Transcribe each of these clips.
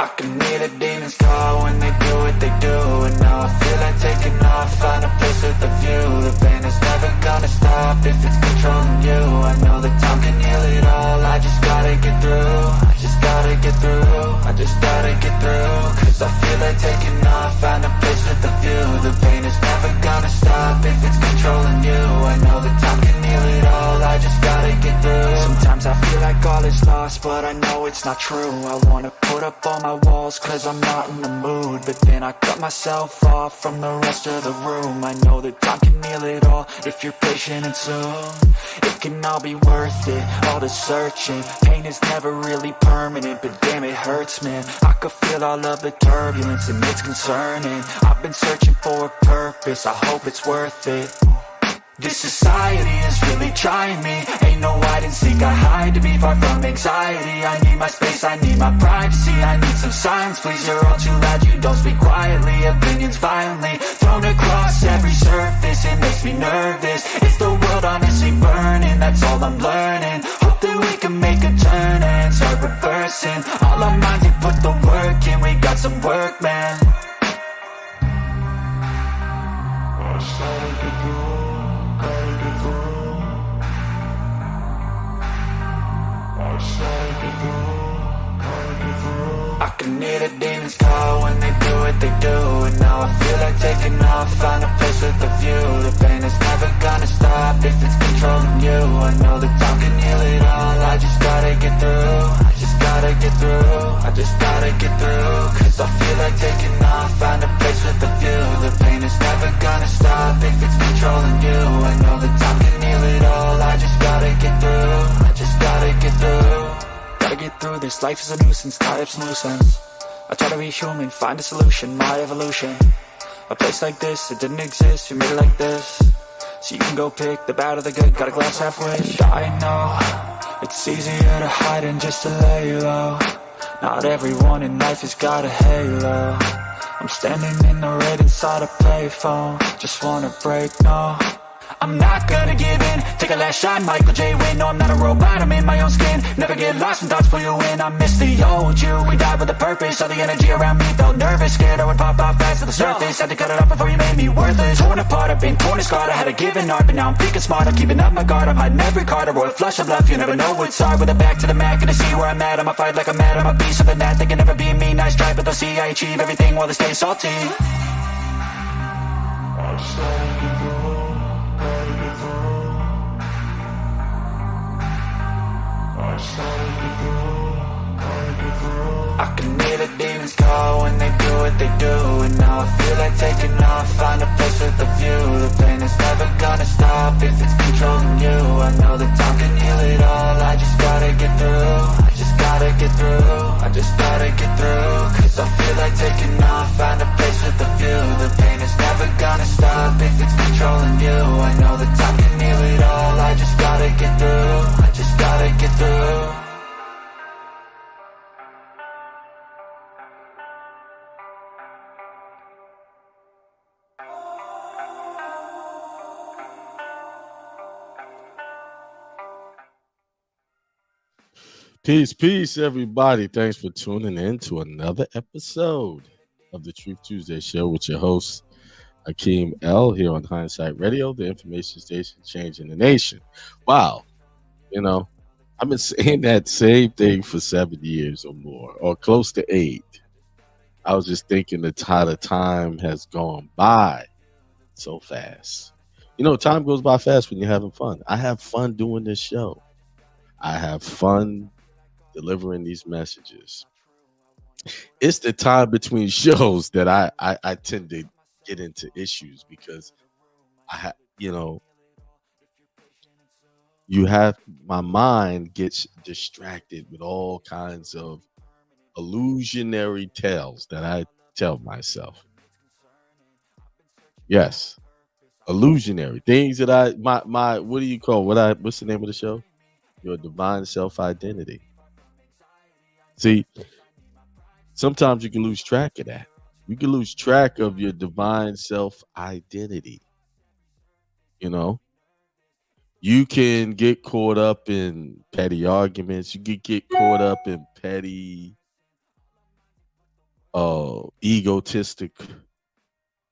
I can hear the demons call when they do what they do. And now I feel like taking off, find a place with a view. The pain is never gonna stop if it's controlling you. I know that time can heal it all, I just gotta get through. I just gotta get through, I just gotta get through. Cause I feel like taking off, find a place with a view. The pain is never gonna stop if it's controlling you. I know that time can heal it all, I just gotta get through. Sometimes I feel like all is lost, but I know it's not true. I wanna put up all my walls cause I'm not in the mood, but then I cut myself off from the rest of the room. I know that time can heal it all if you're patient and soon. It can all be worth it, all the searching. Pain is never really permanent, but damn it hurts, man. I could feel all of the turbulence and it's concerning. I've been searching for a purpose, I hope it's worth it. This society is really trying me. Ain't no hide and seek, I hide to be far from anxiety. I need my space, I need my privacy. I need some silence, please, you're all too loud. You don't speak quietly, opinions violently thrown across every surface. It makes me nervous, it's the world honestly burning. That's all I'm learning, hope that we can make a turn and start reversing. All our minds, we put the work in, we got some work, man. I started to do. I can hear the demons call when they do what they do. And now I feel like taking off, find a place with a view. The pain is never gonna stop if it's controlling you. I know that time can heal it all, I just gotta get through. I just gotta get through, I just gotta get through. Cause I feel like taking off, find a place with a view. The pain is never gonna stop if it's controlling you. I know that time can heal it all, I just gotta get through. I just gotta get through. Gotta get through this, life is a nuisance, tie up some loose ends. I try to be human, find a solution, my evolution. A place like this, it didn't exist, we made it like this. So you can go pick the bad or the good, got a glass halfway. I know, it's easier to hide than just to lay low. Not everyone in life has got a halo. I'm standing in the red inside a payphone. Just wanna break, no, I'm not gonna give in. Take a last shot, Michael J. Win. No, I'm not a robot, I'm in my own skin. Never get lost when thoughts pull you in. I miss the old you, we died with a purpose. All the energy around me felt nervous, scared I would pop off fast to the surface. Had to cut it off before you made me worthless. Torn apart, I've been torn and scarred. I had a given art, but now I'm thinking smart. I'm keeping up my guard, I'm hiding every card. A royal flush of love, you never know what's hard. With a back to the mat, gonna see where I'm at. I'ma fight like I'm mad, I'm a beast of the that. They can never be me, nice try, but they'll see I achieve everything while they stay salty. I started to go. I can hear the demons call when they do what they do. And now I feel like taking off, find a place with a view. The pain is never gonna stop if it's controlling you. I know that time can heal it all, I just gotta get through. I just gotta get through, I just gotta get through. Cause I feel like taking off, find a place with a view. The pain is never gonna stop if it's controlling you. I know that time can heal it all, I just gotta get through. I just gotta get through. Peace, everybody. Thanks for tuning in to another episode of the Truth Tuesday Show with your host, Hakeem L, here on Hindsight Radio, the information station changing the nation. Wow. I've been saying that same thing for 7 years or more, or close to 8. I was just thinking how the time has gone by so fast. Time goes by fast when you're having fun. I have fun doing this show. I have fun delivering these messages. It's the time between shows that I tend to get into issues because my mind gets distracted with all kinds of illusionary tales that I tell myself. Yes, illusionary things that my what do you call what's the name of the show? Your divine self-identity. See, sometimes you can lose track of that. You can lose track of your divine self-identity. You can get caught up in petty arguments. You can get caught up in petty egotistic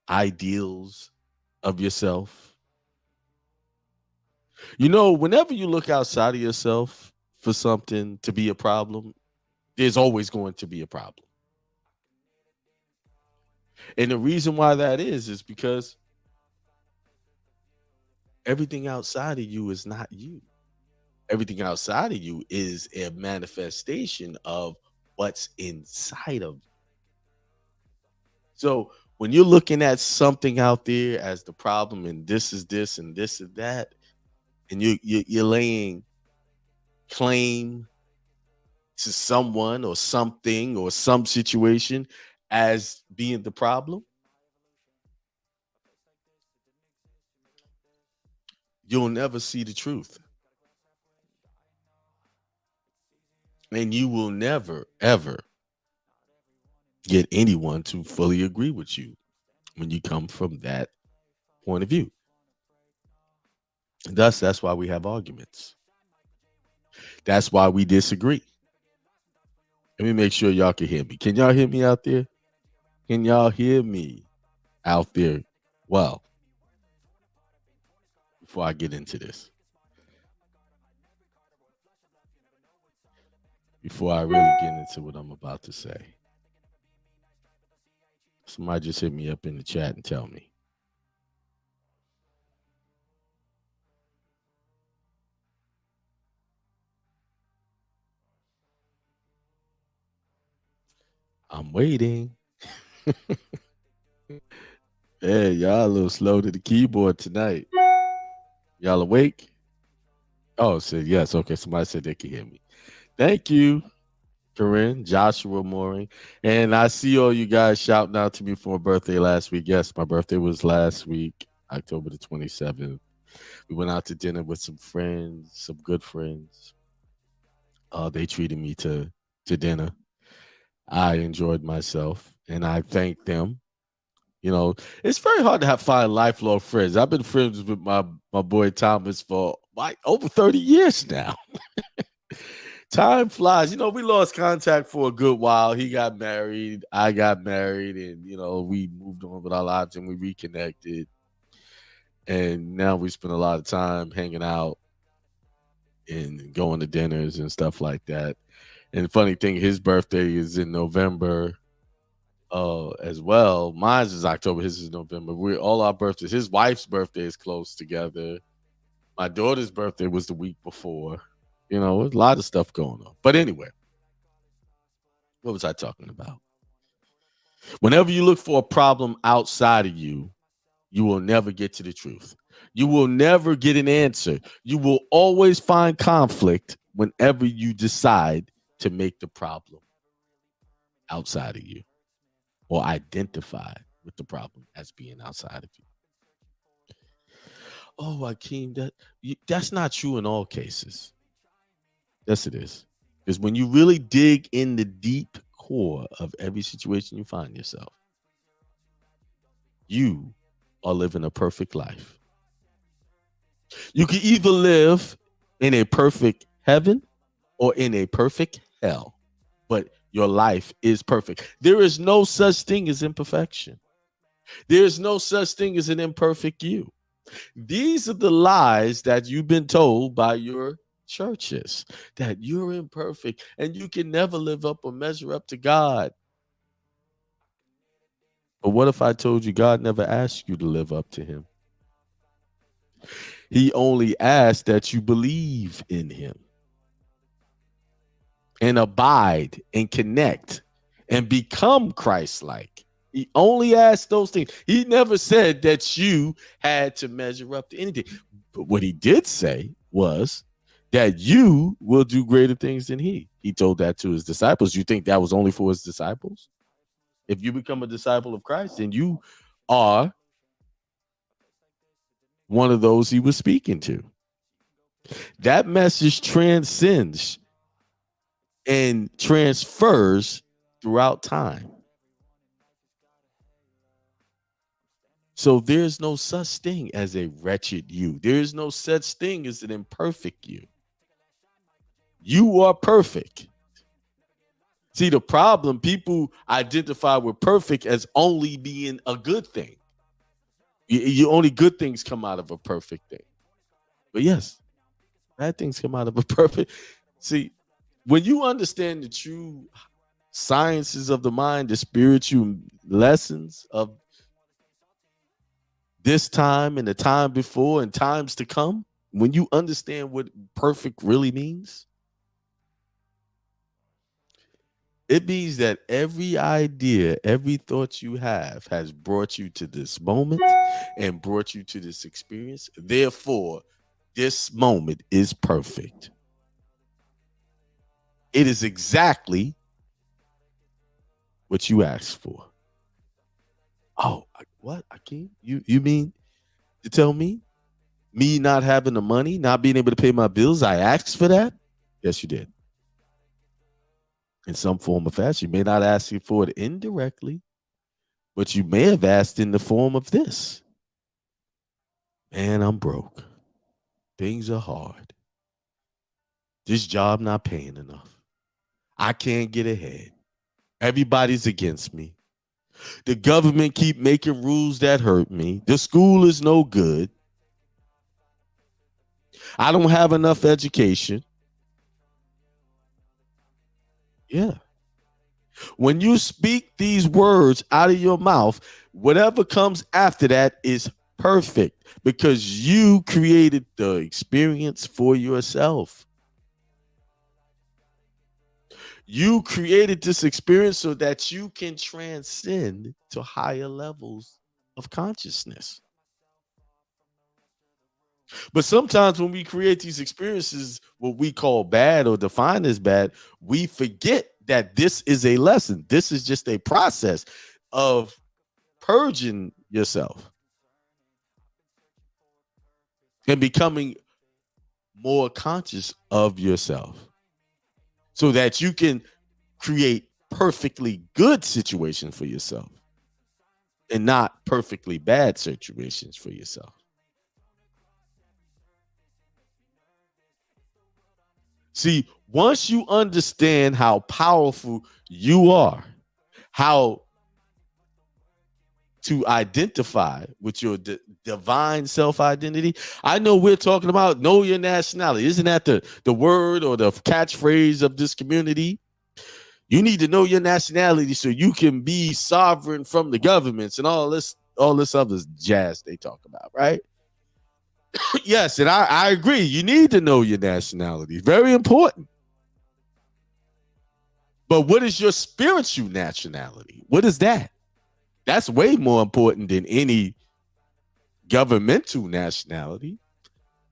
ideals of yourself. You know, whenever you look outside of yourself for something to be a problem, there's always going to be a problem. And the reason why that is because everything outside of you is not you. Everything outside of you is a manifestation of what's inside of you. So when you're looking at something out there as the problem, and this is this and this is that, and you're laying claim to someone or something or some situation as being the problem, you'll never see the truth. And you will never, ever get anyone to fully agree with you when you come from that point of view. Thus, that's why we have arguments. That's why we disagree. Let me make sure y'all can hear me. Can y'all hear me out there? Can y'all hear me out there? Well, before I get into this, before I really get into what I'm about to say, somebody just hit me up in the chat and tell me. I'm waiting. Hey, y'all a little slow to the keyboard tonight. Y'all awake? Oh, said yes. Okay, somebody said they can hear me. Thank you, Corinne, Joshua Mooring. And I see all you guys shouting out to me for my birthday last week. Yes, my birthday was last week, October the 27th. We went out to dinner with some friends, some good friends. They treated me to dinner. I enjoyed myself, and I thanked them. You know, it's very hard to find lifelong friends. I've been friends with my boy Thomas for like over 30 years now. Time flies. You know, we lost contact for a good while. He got married. I got married. And, you know, we moved on with our lives and we reconnected. And now we spend a lot of time hanging out and going to dinners and stuff like that. And the funny thing, his birthday is in November as well. Mine is October. His is November. We're all our birthdays. His wife's birthday is close together. My daughter's birthday was the week before. You know, a lot of stuff going on. But anyway, what was I talking about? Whenever you look for a problem outside of you, you will never get to the truth. You will never get an answer. You will always find conflict whenever you decide to make the problem outside of you or identify with the problem as being outside of you. Oh, Akeem, that's not true in all cases. Yes, it is. Because when you really dig in the deep core of every situation you find yourself, you are living a perfect life. You can either live in a perfect heaven or in a perfect hell, but your life is perfect. There is no such thing as imperfection. There is no such thing as an imperfect you. These are the lies that you've been told by your churches, that you're imperfect and you can never live up or measure up to God. But what if I told you God never asked you to live up to him? He only asked that you believe in him and abide and connect and become Christ-like. He only asked those things. He never said that you had to measure up to anything. But what he did say was that you will do greater things than he. He told that to his disciples. You think that was only for his disciples? If you become a disciple of Christ, then you are one of those he was speaking to. That message transcends and transfers throughout time. So there's no such thing as a wretched you. There's no such thing as an imperfect you. You are perfect. See, the problem, people identify with perfect as only being a good thing. Only good things come out of a perfect thing. But yes, bad things come out of a perfect. See, when you understand the true sciences of the mind, the spiritual lessons of this time and the time before and times to come, when you understand what perfect really means, it means that every idea, every thought you have has brought you to this moment and brought you to this experience. Therefore, this moment is perfect. It is exactly what you asked for. Oh, what, Akeem? You mean to tell me not having the money, not being able to pay my bills, I asked for that? Yes, you did. In some form or fashion. You may not ask for it indirectly, but you may have asked in the form of this. Man, I'm broke. Things are hard. This job not paying enough. I can't get ahead. Everybody's against me. The government keep making rules that hurt me. The school is no good. I don't have enough education. Yeah. When you speak these words out of your mouth, whatever comes after that is perfect because you created the experience for yourself. You created this experience so that you can transcend to higher levels of consciousness. But sometimes when we create these experiences, what we call bad or define as bad, we forget that this is a lesson. This is just a process of purging yourself and becoming more conscious of yourself so that you can create perfectly good situations for yourself and not perfectly bad situations for yourself. See, once you understand how powerful you are, how to identify with your divine self-identity. I know we're talking about know your nationality. Isn't that the word or the catchphrase of this community? You need to know your nationality so you can be sovereign from the governments and all this other jazz they talk about, right? Yes, and I agree. You need to know your nationality. Very important. But what is your spiritual nationality? What is that? That's way more important than any governmental nationality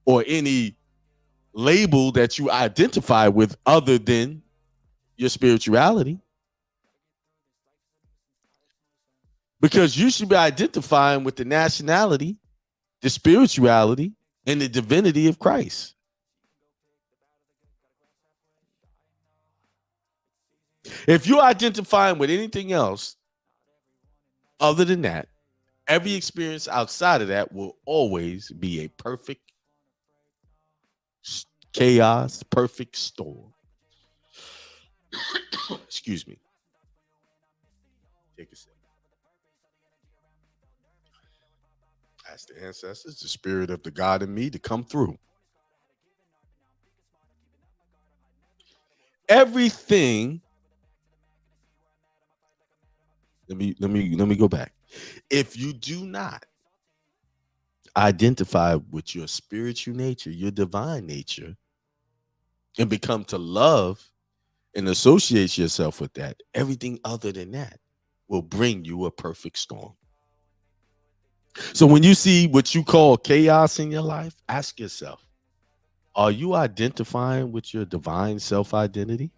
or any label that you identify with other than your spirituality. Because you should be identifying with the nationality, the spirituality, and the divinity of Christ. If you're identifying with anything else other than that, every experience outside of that will always be a perfect chaos, perfect storm. Excuse me. Take a sip. Ask the ancestors, the spirit of the God in me to come through. Everything. Let me go back. If you do not identify with your spiritual nature, your divine nature, and become to love and associate yourself with that, everything other than that will bring you a perfect storm. So when you see what you call chaos in your life, ask yourself, are you identifying with your divine self-identity?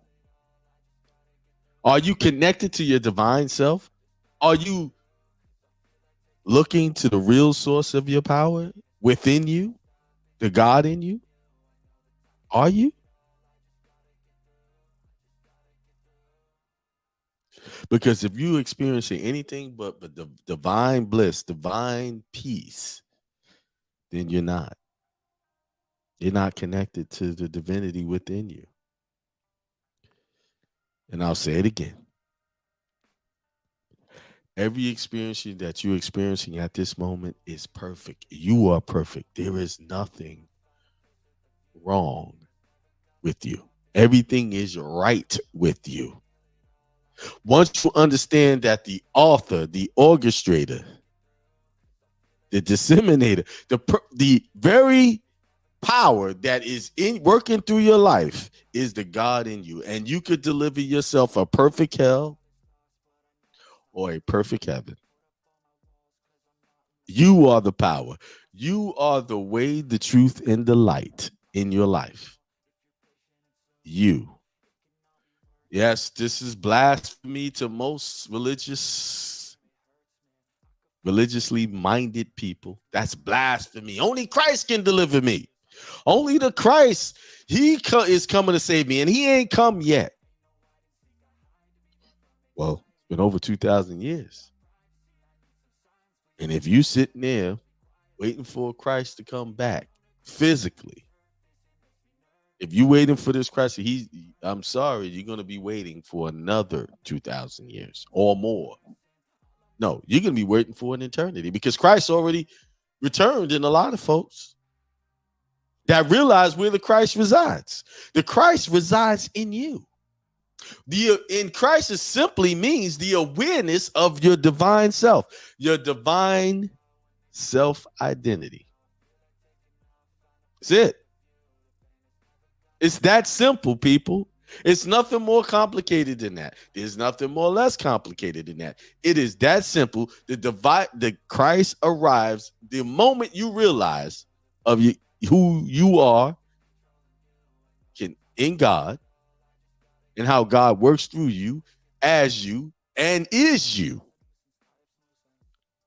Are you connected to your divine self? Are you looking to the real source of your power within you, the God in you? Are you? Because if you're experiencing anything but the divine bliss, divine peace, then you're not. You're not connected to the divinity within you. And I'll say it again. Every experience that you're experiencing at this moment is perfect. You are perfect. There is nothing wrong with you. Everything is right with you. Once you understand that the author, the orchestrator, the disseminator, the very power that is in working through your life is the God in you, and you could deliver yourself a perfect hell or a perfect heaven. You are the power. You are the way, the truth, and the light in your life. You. Yes, this is blasphemy to most religiously minded people. That's blasphemy. Only Christ can deliver me. Only the Christ, is coming to save me, and he ain't come yet. Well, it's been over 2,000 years. And if you sitting there waiting for Christ to come back physically, if you waiting for this Christ, I'm sorry, you're going to be waiting for another 2,000 years or more. No, you're going to be waiting for an eternity because Christ already returned in a lot of folks that realize where the Christ resides. The Christ resides in you. In Christ simply means the awareness of your divine self, your divine self-identity. That's it. It's that simple, people. It's nothing more complicated than that. There's nothing more less complicated than that. It is that simple. The Christ arrives the moment you realize who you are in God and how God works through you, as you, and is you.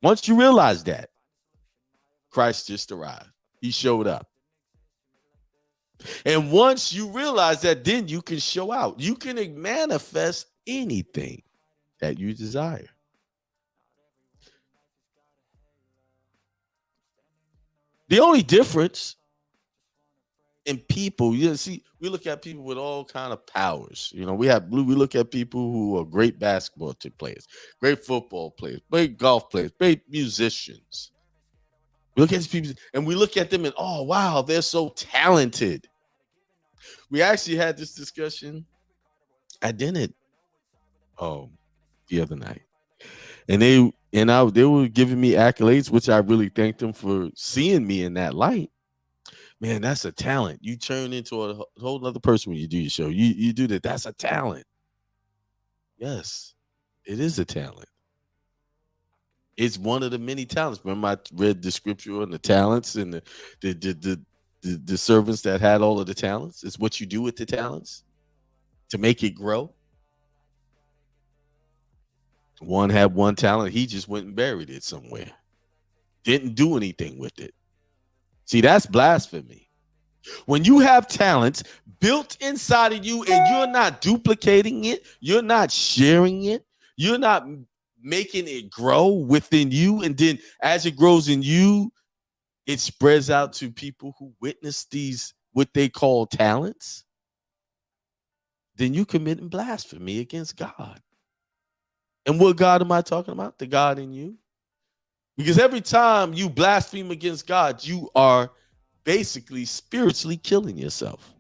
Once you realize that, Christ just arrived. He showed up. And once you realize that, then you can show out. You can manifest anything that you desire. The only difference in people, see, we look at people with all kind of powers. We look at people who are great basketball players, great football players, great golf players, great musicians. We look at these people and we look at them and, oh, wow, they're so talented. We actually had this discussion at dinner the other night. And they were giving me accolades, which I really thanked them for seeing me in that light. Man, that's a talent. You turn into a whole other person when you do your show. You do that. That's a talent. Yes, it is a talent. It's one of the many talents. Remember, I read the scripture on the talents and the servants that had all of the talents. It's what you do with the talents to make it grow. One had one talent. He just went and buried it somewhere. Didn't do anything with it. See, that's blasphemy. When you have talents built inside of you and you're not duplicating it, you're not sharing it, you're not making it grow within you, and then as it grows in you, it spreads out to people who witness these, what they call talents, then you committing blasphemy against God. And what God am I talking about? The God in you. Because every time you blaspheme against God, you are basically spiritually killing yourself.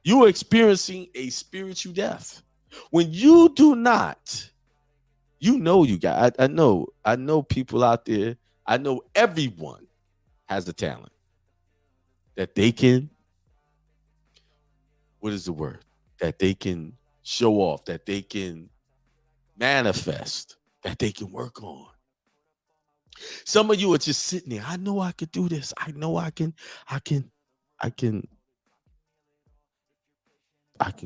You are experiencing a spiritual death. When you do not, you got, I know people out there, I know everyone has a talent that they can, what is the word? That they can show off, that they can manifest, that they can work on. Some of you are just sitting there. I know I could do this. I know I can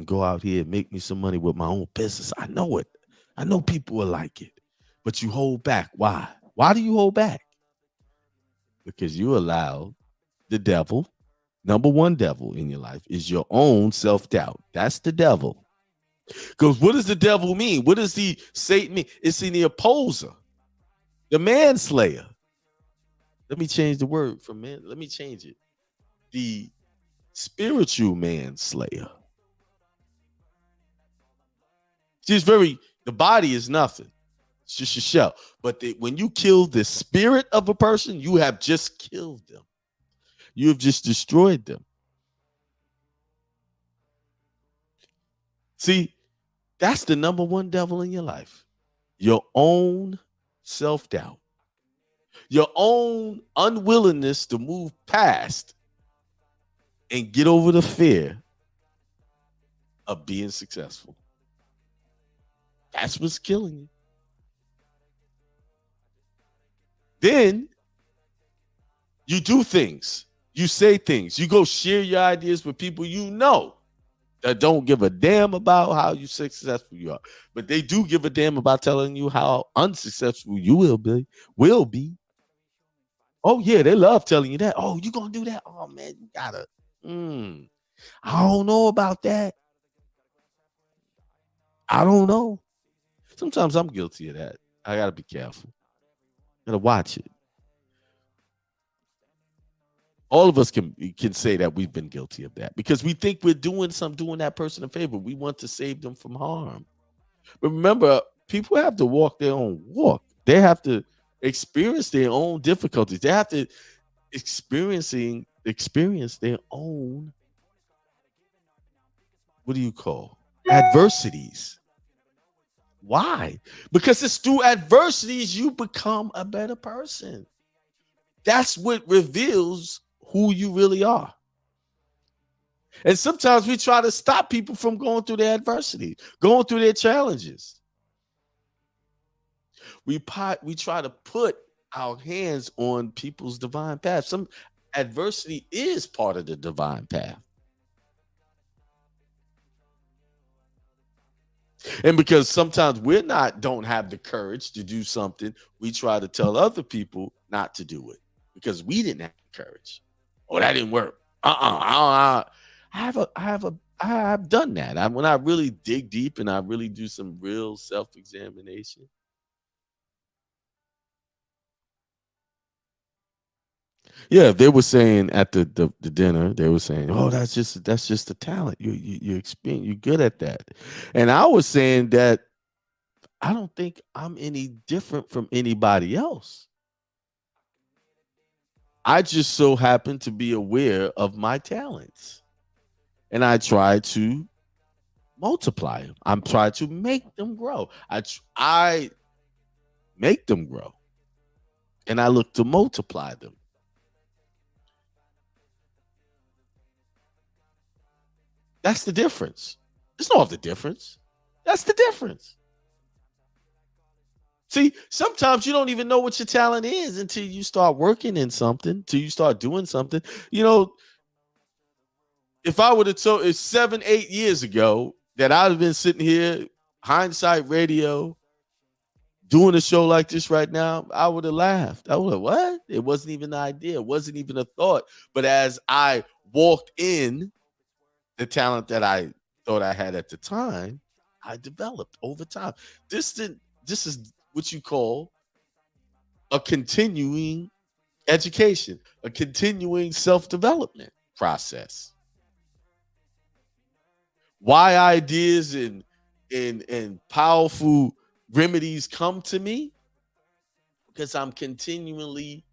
go out here and make me some money with my own business. I know it. I know people will like it. But you hold back. Why? Why do you hold back? Because you allow the devil, number one devil in your life is your own self-doubt. That's the devil. Because what does the devil mean? What does Satan mean? It's in the opposer, the manslayer. Let me change the word from man. Let me change it. The spiritual manslayer. The body is nothing. It's just a shell. But when you kill the spirit of a person, you have just killed them. You have just destroyed them. See, that's the number one devil in your life. Your own self-doubt. Your own unwillingness to move past and get over the fear of being successful. That's what's killing you. Then you do things. You say things. You go share your ideas with people you know that don't give a damn about how you successful you are. But they do give a damn about telling you how unsuccessful you will be. Oh, yeah, they love telling you that. Oh, you gonna do that? Oh, man, you gotta. I don't know about that. I don't know. Sometimes I'm guilty of that. I gotta be careful. Gotta watch it. All of us can say that we've been guilty of that because we think we're doing that person a favor. We want to save them from harm. But remember, people have to walk their own walk. They have to experience their own difficulties. They have to experience their own, what do you call, adversities. Why? Because it's through adversities you become a better person. That's what reveals who you really are. And sometimes we try to stop people from going through their adversity, going through their challenges. We try to put our hands on people's divine path. Some adversity is part of the divine path. And because sometimes don't have the courage to do something, we try to tell other people not to do it because we didn't have the courage. Oh, that didn't work. I have done that. When I really dig deep and I really do some real self-examination. Yeah, they were saying at the dinner, they were saying, "Oh, that's just a talent. You experience, you're good at that." And I was saying that I don't think I'm any different from anybody else. I just so happen to be aware of my talents. And I try to multiply them. I'm trying to make them grow. I make them grow. And I look to multiply them. That's the difference. It's not the difference. That's the difference. See, sometimes you don't even know what your talent is until you start working in something, till you start doing something. You know, if I would have told it 7-8 years ago that I'd have been sitting here, Hindsight Radio, doing a show like this right now, I would have laughed. I would have, what? It wasn't even an idea. It wasn't even a thought. But as I walked in the talent that I thought I had at the time, I developed over time. This is what you call a continuing education, a continuing self-development process. Why ideas and powerful remedies come to me? Because I'm continually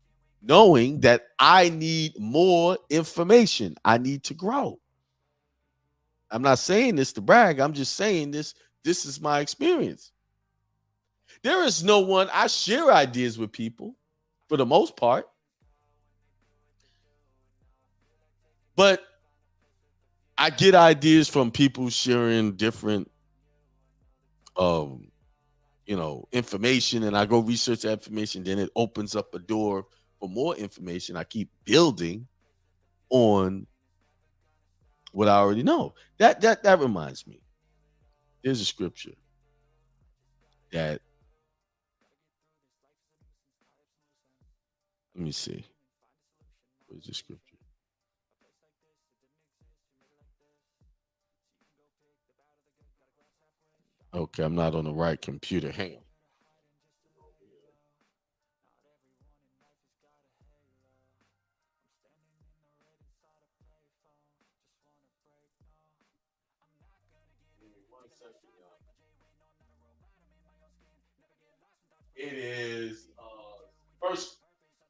knowing that I need more information. I need to grow. I'm not saying this to brag. I'm just saying this is my experience. There is no one, I share ideas with people for the most part. But I get ideas from people sharing different information, and I go research that information, then it opens up a door for more information. I keep building on what I already know. That reminds me. There's a scripture that, let me see. Where's the scripture? Okay, I'm not on the right computer. Hang on. It is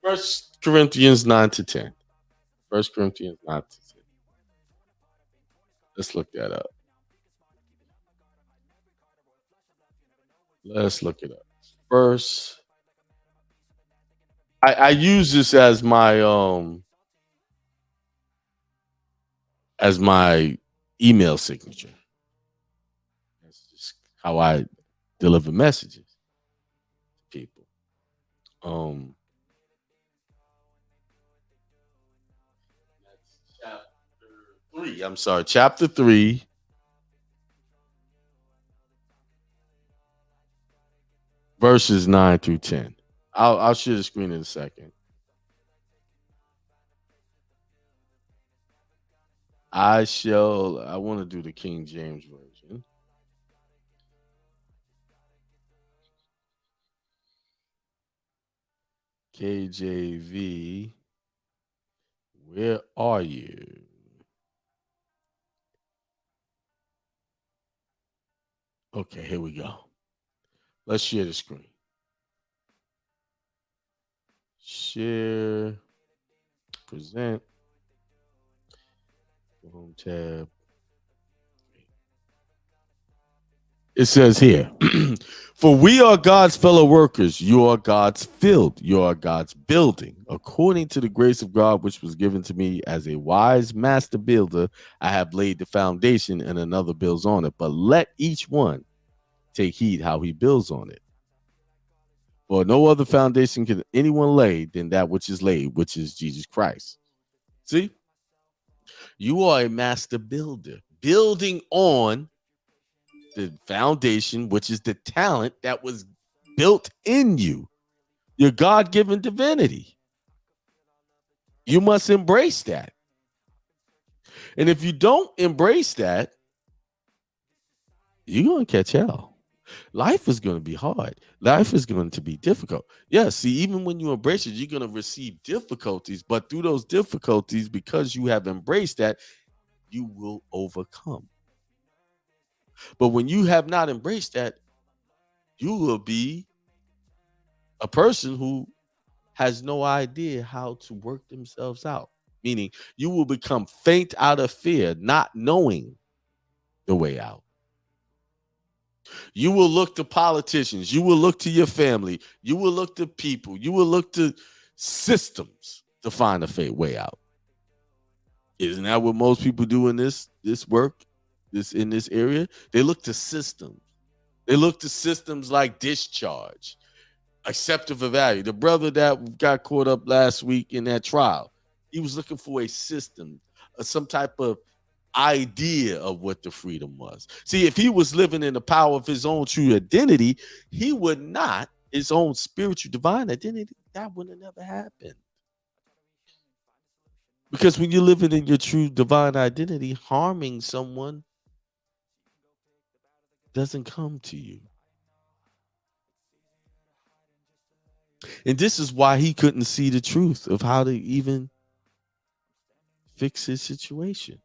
First Corinthians 9 to 10. First Corinthians 9 to 10. Let's look that up. Let's look it up. First, I use this as my email signature. That's just how I deliver messages to people. Um, that's chapter 3. I'm sorry, chapter 3, verses 9 through 10. I'll share the screen in a second. I want to do the King James version. KJV, where are you? Okay, here we go. Let's share the screen. Share, present, home tab. It says here, for we are God's fellow workers. You are God's field. You are God's building. According to the grace of God, which was given to me as a wise master builder, I have laid the foundation and another builds on it. But let each one take heed how he builds on it. For no other foundation can anyone lay than that which is laid, which is Jesus Christ. See, you are a master builder, building on the foundation, which is the talent that was built in you, your God given divinity. You must embrace that. And if you don't embrace that, you're going to catch hell. Life is going to be hard. Life is going to be difficult. Yeah, see, even when you embrace it, you're going to receive difficulties. But through those difficulties, because you have embraced that, you will overcome. But when you have not embraced that, you will be a person who has no idea how to work themselves out. Meaning, you will become faint out of fear, not knowing the way out. You will look to politicians. You will look to your family. You will look to people. You will look to systems to find a way out. Isn't that what most people do in this work, in this area? They look to systems. They look to systems like discharge, acceptance of value. The brother that got caught up last week in that trial, he was looking for a system, some type of idea of what the freedom was. See, if he was living in the power of his own true identity, he would not, his own spiritual divine identity, that would have never happened. Because when you're living in your true divine identity, harming someone doesn't come to you. And this is why he couldn't see the truth of how to even fix his situation.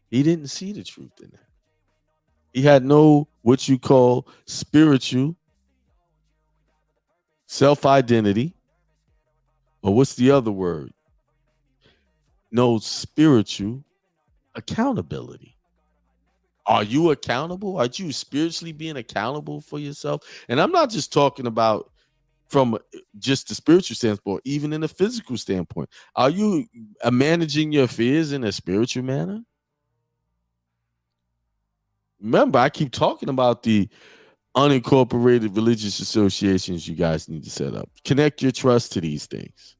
He didn't see the truth in that. He had no what you call spiritual self-identity. Or what's the other word? No spiritual accountability. Are you accountable? Are you spiritually being accountable for yourself? And I'm not just talking about from just the spiritual standpoint, even in a physical standpoint. Are you managing your fears in a spiritual manner? Remember, I keep talking about the unincorporated religious associations you guys need to set up. Connect your trust to these things.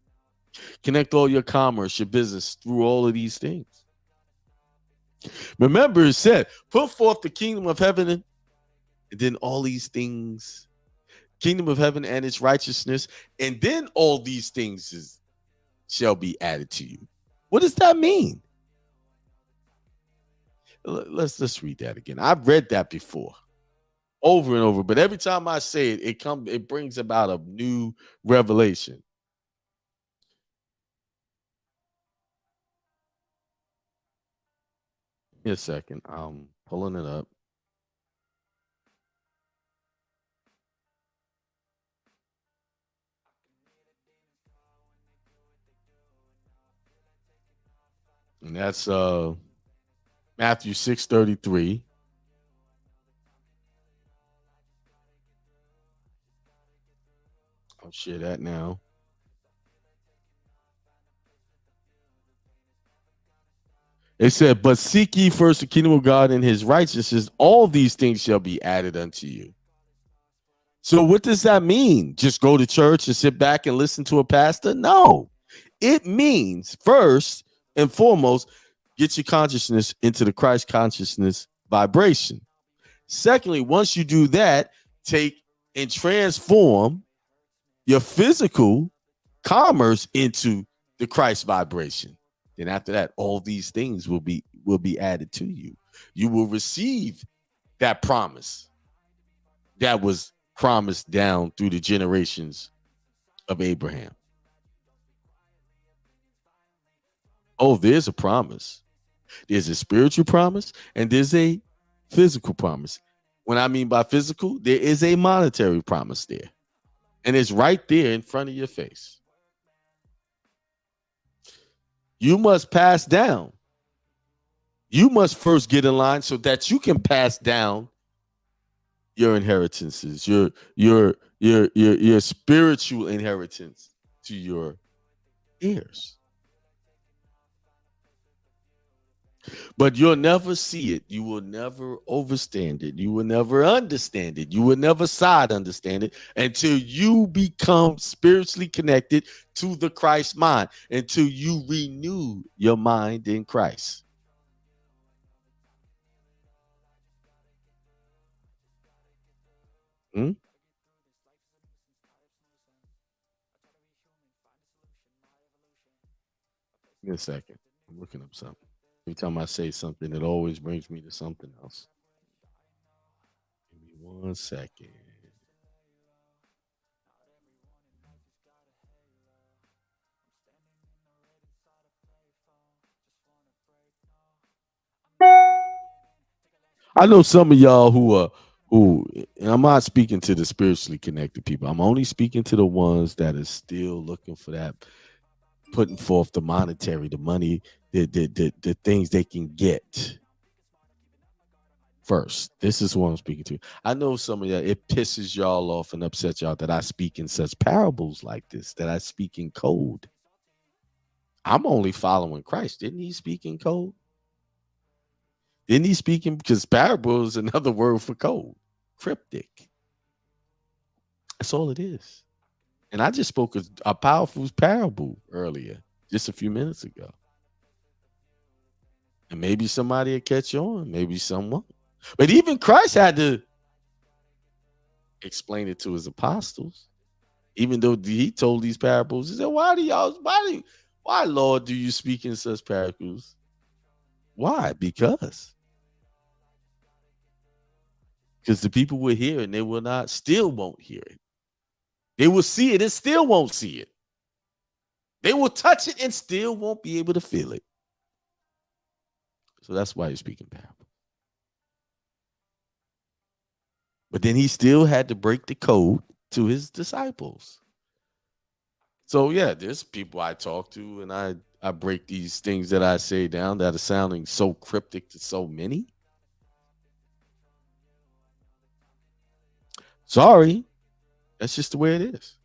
Connect all your commerce, your business through all of these things. Remember, it said, put forth the kingdom of heaven, and then all these things, kingdom of heaven and its righteousness, and then all these things shall be added to you. What does that mean? Let's read that again. I've read that before, over and over, but every time I say it, it brings about a new revelation. Give me a second. I'm pulling it up. And that's Matthew 6:33. I'll share that now. It said, "But seek ye first the kingdom of God and his righteousness, all these things shall be added unto you." So, what does that mean? Just go to church and sit back and listen to a pastor? No. It means, first and foremost, get your consciousness into the Christ consciousness vibration. Secondly, once you do that, take and transform your physical commerce into the Christ vibration. Then after that, all these things will be added to you. You will receive that promise that was promised down through the generations of Abraham. Oh, there's a promise. There's a spiritual promise and there's a physical promise. When I mean by physical, there is a monetary promise there. And it's right there in front of your face. You must pass down. You must first get in line so that you can pass down your inheritances, your spiritual inheritance to your heirs. But you'll never see it. You will never understand it. You will never understand it. You will never side understand it until you become spiritually connected to the Christ mind, until you renew your mind in Christ. Hmm? Give me a second. I'm looking up something. Every time I say something, it always brings me to something else. Give me 1 second. I know some of y'all who, and I'm not speaking to the spiritually connected people. I'm only speaking to the ones that are still looking for that, putting forth the monetary, the money, the things they can get first. This is what I'm speaking to. I know some of y'all, it pisses y'all off and upsets y'all that I speak in such parables like this, that I speak in code. I'm only following Christ. Didn't he speak in code? Didn't he speak in, because parable is another word for code, cryptic. That's all it is. And I just spoke a powerful parable earlier, just a few minutes ago. And maybe somebody will catch on, maybe someone. But even Christ had to explain it to his apostles, even though he told these parables. He said, why, Lord, do you speak in such parables? Why? Because the people will hear it and they will not, still won't hear it. They will see it and still won't see it. They will touch it and still won't be able to feel it. So that's why he's speaking parables. But then he still had to break the code to his disciples. So yeah, there's people I talk to and I break these things that I say down that are sounding so cryptic to so many. Sorry, that's just the way it is.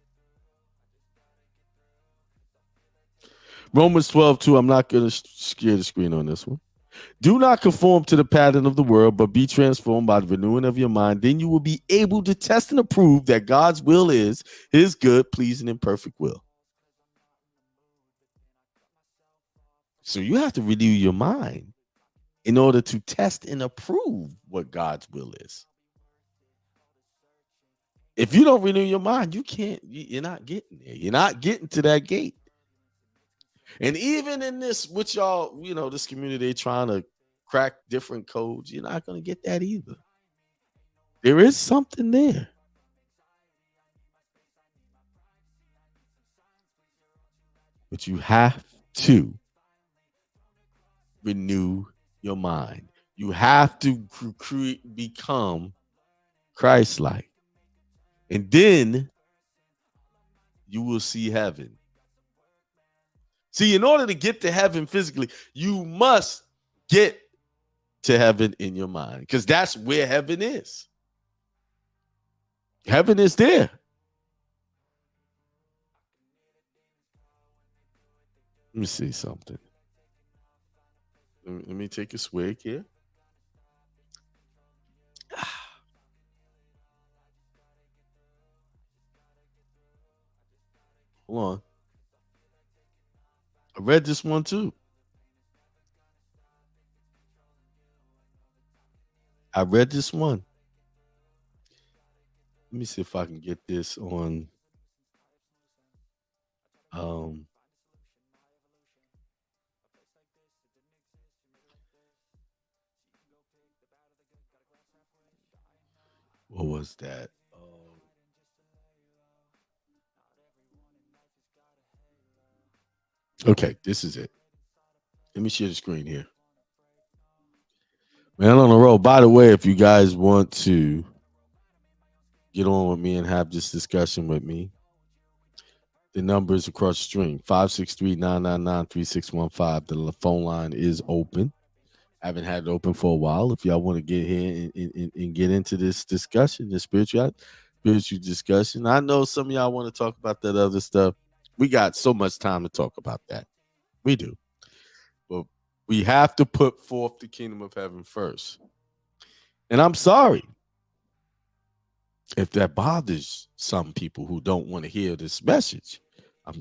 Romans 12:2. I'm not going to scare the screen on this one. Do not conform to the pattern of the world, but be transformed by the renewing of your mind. Then you will be able to test and approve that God's will is his good, pleasing, and perfect will. So you have to renew your mind in order to test and approve what God's will is. If you don't renew your mind, you're not getting there. You're not getting to that gate. And even in this, with y'all, this community trying to crack different codes, you're not going to get that either. There is something there. But you have to renew your mind. You have to become Christ-like. And then you will see heaven. See, in order to get to heaven physically, you must get to heaven in your mind, because that's where heaven is. Heaven is there. Let me see something. Let me take a swig here. Hold on. I read this one too. I read this one. Let me see if I can get this on. What was that? Okay, this is it. Let me share the screen here. Man on the road. By the way, if you guys want to get on with me and have this discussion with me, the numbers across the stream 563-999-3615. The phone line is open. I haven't had it open for a while. If y'all want to get here and get into this discussion, the spiritual discussion. I know some of y'all want to talk about that other stuff. We got so much time to talk about that. We do. But we have to put forth the kingdom of heaven first. And I'm sorry if that bothers some people who don't want to hear this message. I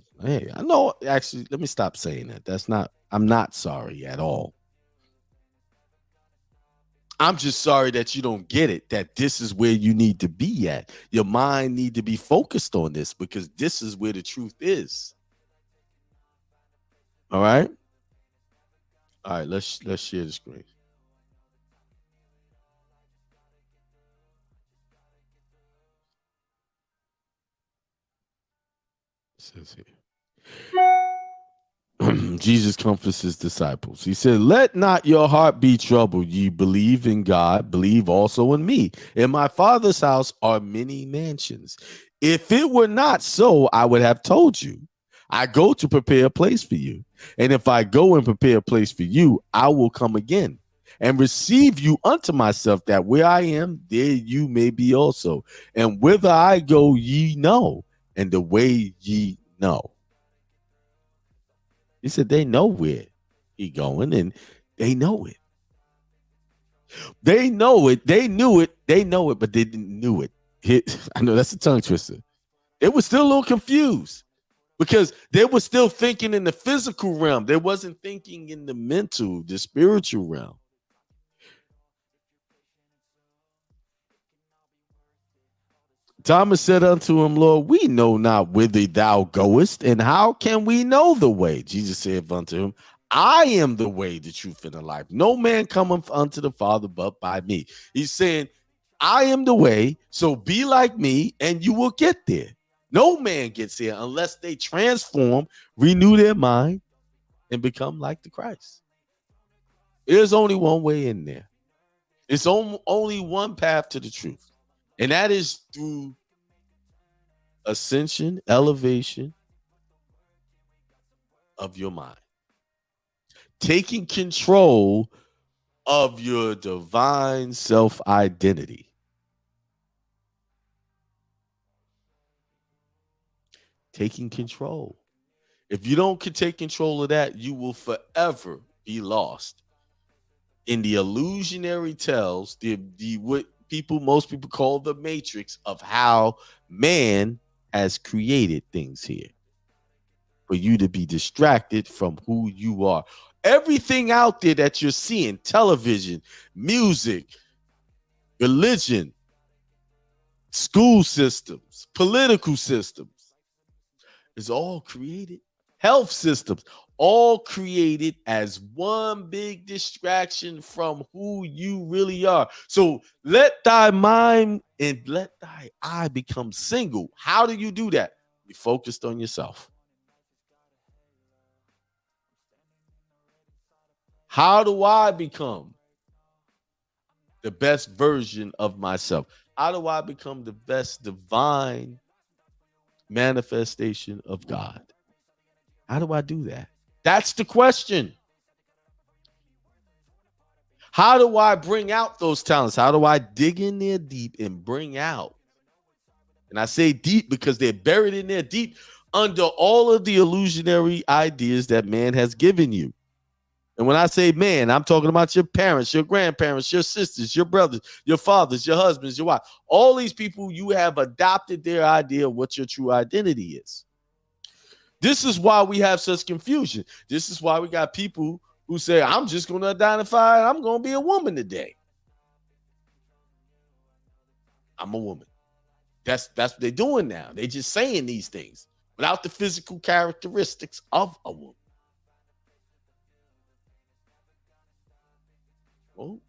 know, actually, let me stop saying that. I'm not sorry at all. I'm just sorry that you don't get it, that this is where you need to be at. Your mind need to be focused on this, because this is where the truth is. All right? All right, let's share the screen. It says here. Jesus comforts his disciples. He said, let not your heart be troubled. Ye believe in God, believe also in me. In my Father's house are many mansions. If it were not so, I would have told you. I go to prepare a place for you. And if I go and prepare a place for you, I will come again and receive you unto myself, that where I am, there you may be also. And whither I go, ye know, and the way ye know. He said they know where he going, and they know it. They know it. They knew it. They know it, but they didn't knew it. I know that's a tongue twister. They were still a little confused because they were still thinking in the physical realm. They wasn't thinking in the mental, the spiritual realm. Thomas said unto him, Lord, we know not whither thou goest, and how can we know the way? Jesus said unto him, I am the way, the truth, and the life. No man cometh unto the Father but by me. He's saying, I am the way, so be like me, and you will get there. No man gets there unless they transform, renew their mind, and become like the Christ. There's only one way in there. It's only one path to the truth. And that is through ascension, elevation of your mind. Taking control of your divine self-identity. Taking control. If you don't take control of that, you will forever be lost in the illusionary tales, what most people call the matrix of how man has created things here for you to be distracted from who you are. Everything out there that you're seeing, television, music, religion, school systems, political systems, is all created. Health systems, all created as one big distraction from who you really are. So let thy mind and let thy eye become single. How do you do that? Be focused on yourself. How do I become the best version of myself? How do I become the best divine manifestation of God? How do I do that? That's the question. How do I bring out those talents? How do I dig in there deep and bring out? And I say deep because they're buried in there deep under all of the illusionary ideas that man has given you. And when I say man, I'm talking about your parents, your grandparents, your sisters, your brothers, your fathers, your husbands, your wife. All these people, you have adopted their idea of what your true identity is. This is why we have such confusion. This is why we got people who say, I'm just going to identify, I'm going to be a woman today. I'm a woman. That's what they're doing now. They're just saying these things without the physical characteristics of a woman. Well,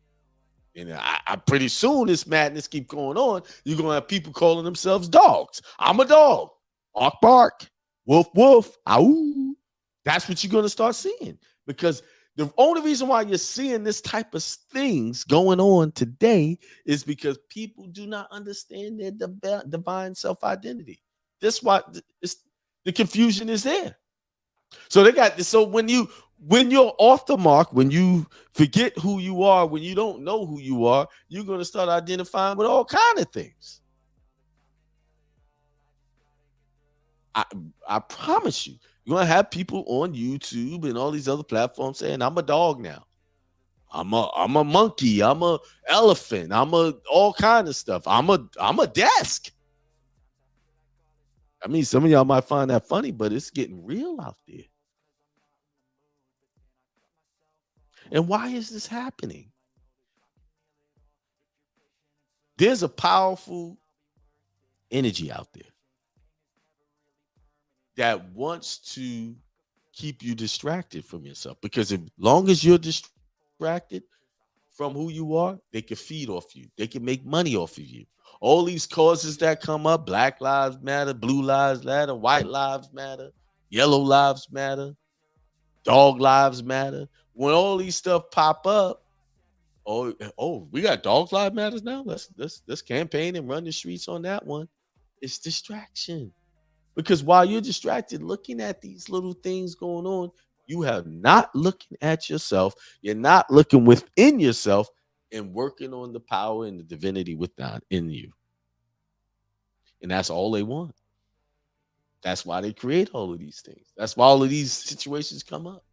and I pretty soon this madness keep going on. You're going to have people calling themselves dogs. I'm a dog. Bark, bark. Woof, woof. Ow. That's what you're going to start seeing, because the only reason why you're seeing this type of things going on today is because people do not understand their divine self-identity. That's why the confusion is there. So they got this. So when you're off the mark, when you forget who you are, when you don't know who you are, you're going to start identifying with all kinds of things. I promise you, you're going to have people on YouTube and all these other platforms saying, I'm a dog now. I'm a monkey. I'm a elephant. I'm a all kind of stuff. I'm a desk. I mean, some of y'all might find that funny, but it's getting real out there. And why is this happening? There's a powerful energy out there that wants to keep you distracted from yourself, because as long as you're distracted from who you are, they can feed off you. They can make money off of you. All these causes that come up, Black Lives Matter, Blue Lives Matter, White Lives Matter, Yellow Lives Matter, Dog Lives Matter. When all these stuff pop up, oh, we got Dog Lives Matters now. Let's campaign and run the streets on that one. It's distraction. Because while you're distracted looking at these little things going on, you have not looking at yourself. You're not looking within yourself and working on the power and the divinity within you. And that's all they want. That's why they create all of these things. That's why all of these situations come up.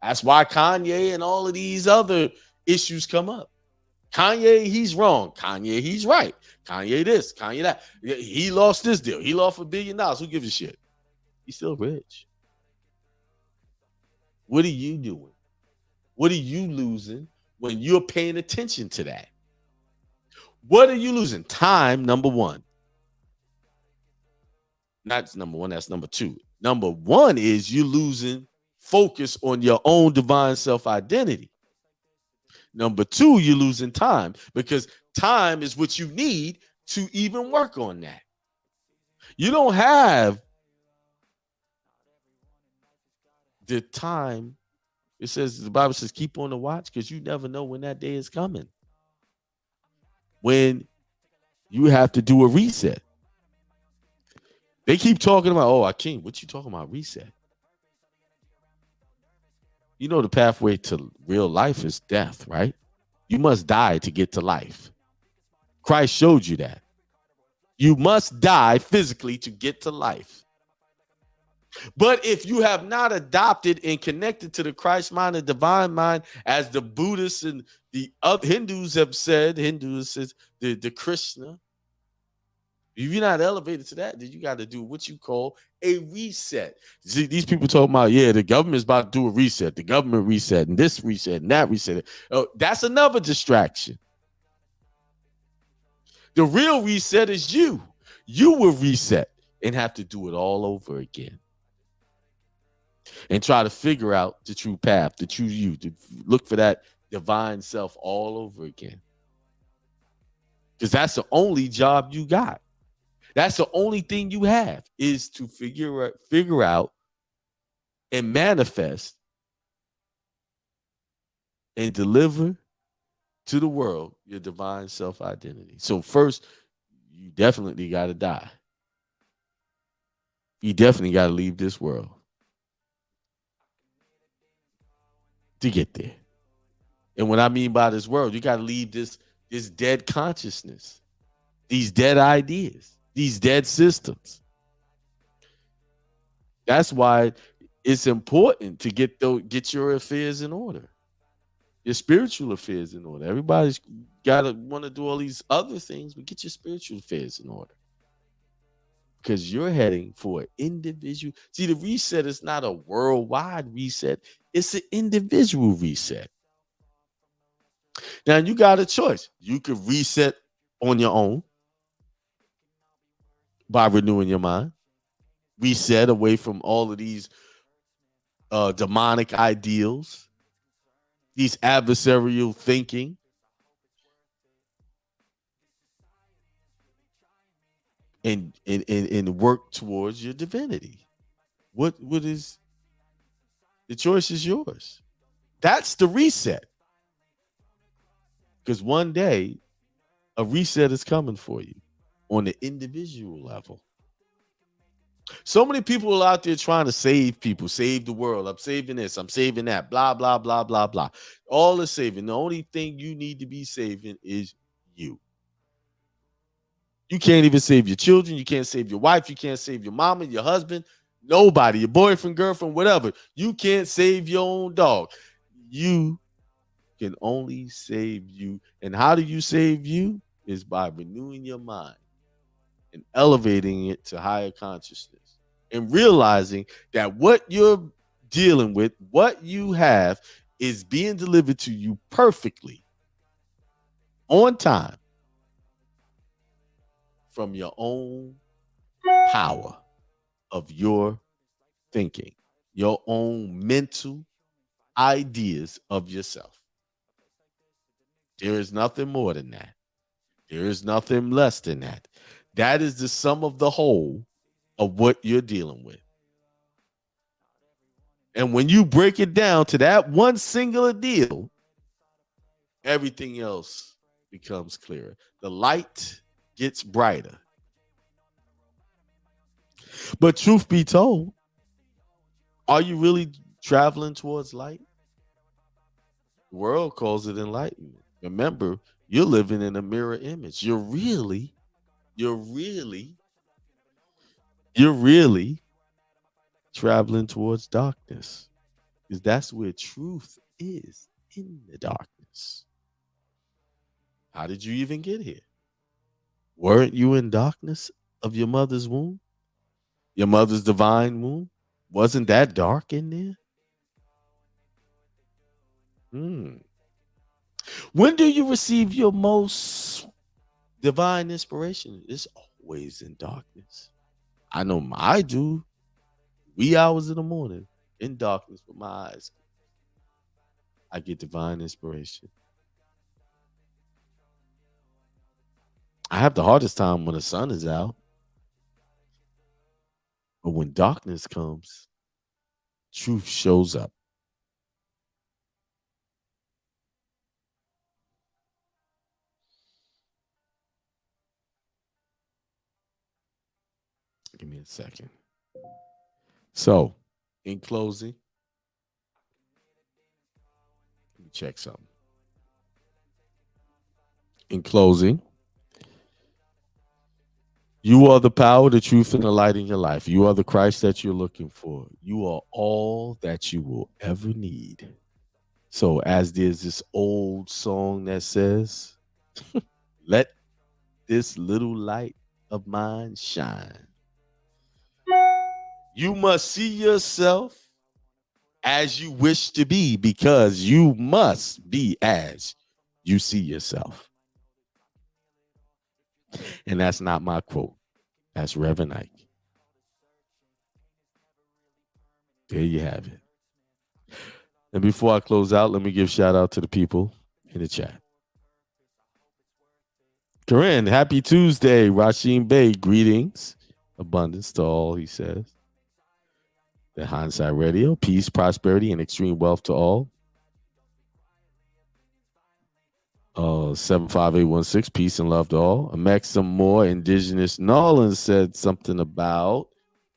That's why Kanye and all of these other issues come up. Kanye, he's wrong. Kanye, he's right. Kanye this, Kanye that. He lost this deal. He lost $1 billion. Who gives a shit? He's still rich. What are you doing? What are you losing when you're paying attention to that? What are you losing? Time, number one. Not number one, that's number two. Number one is you losing focus on your own divine self-identity. Number two, you're losing time, because time is what you need to even work on that. You don't have the time. It says, the Bible says, keep on the watch, because you never know when that day is coming. When you have to do a reset. They keep talking about, oh, Akeem, what you talking about, reset? You know the pathway to real life is death, right? You must die to get to life. Christ showed you that. You must die physically to get to life. But if you have not adopted and connected to the Christ mind, the divine mind, as the Buddhists and the other Hindus have said, the Krishna, if you're not elevated to that, then you got to do what you call a reset. See, these people talking about, yeah, the government's about to do a reset, the government reset, and this reset, and that reset. Oh, that's another distraction. The real reset is you. You will reset and have to do it all over again. And try to figure out the true path, the true you, to look for that divine self all over again. Because that's the only job you got. That's the only thing you have, is to figure out and manifest and deliver to the world your divine self-identity. So first, you definitely got to die. You definitely got to leave this world. to get there. And what I mean by this world, you got to leave this dead consciousness, these dead ideas, these dead systems. That's why it's important to get your affairs in order, your spiritual affairs in order. Everybody's got to want to do all these other things, but get your spiritual affairs in order. Because you're heading for an individual. See, the reset is not a worldwide reset. It's an individual reset. Now, you got a choice. You could reset on your own by renewing your mind. Reset away from all of these demonic ideals, these adversarial thinking. And work towards your divinity. What is the choice is yours. That's the reset. Because one day a reset is coming for you on the individual level. So many people are out there trying to save people, save the world. I'm saving this, I'm saving that, blah, blah, blah, blah, blah. All the saving. The only thing you need to be saving is you. You can't even save your children. You can't save your wife. You can't save your mama, your husband, nobody, your boyfriend, girlfriend, whatever. You can't save your own dog. You can only save you. And how do you save you? Is by renewing your mind and elevating it to higher consciousness and realizing that what you're dealing with, what you have, is being delivered to you perfectly on time from your own power of your thinking, your own mental ideas of yourself. There is nothing more than that. There is nothing less than that. That is the sum of the whole of what you're dealing with. And when you break it down to that one singular deal, everything else becomes clearer. The light gets brighter. But truth be told, are you really traveling towards light? The world calls it enlightenment. Remember, you're living in a mirror image. You're really traveling towards darkness, because that's where truth is, in the darkness. How did you even get here? Weren't you in darkness of your mother's womb? Your mother's divine womb? Wasn't that dark in there? When do you receive your most divine inspiration? It's always in darkness. I know I do. Wee hours in the morning, in darkness with my eyes, I get divine inspiration. I have the hardest time when the sun is out. But when darkness comes, truth shows up. Give me a second. So, in closing, let me check something. In closing, you are the power, the truth, and the light in your life. You are the Christ that you're looking for. You are all that you will ever need. So, as there's this old song that says, let this little light of mine shine. You must see yourself as you wish to be, because you must be as you see yourself. And that's not my quote. That's Reverend Ike. There you have it. And before I close out, let me give shout out to the people in the chat. Corinne, happy Tuesday. Rasheen Bey, greetings. Abundance to all, he says. The Hindsight Radio, peace, prosperity, and extreme wealth to all. 75816, peace and love to all. Maxim Moore, Indigenous Nolan, said something about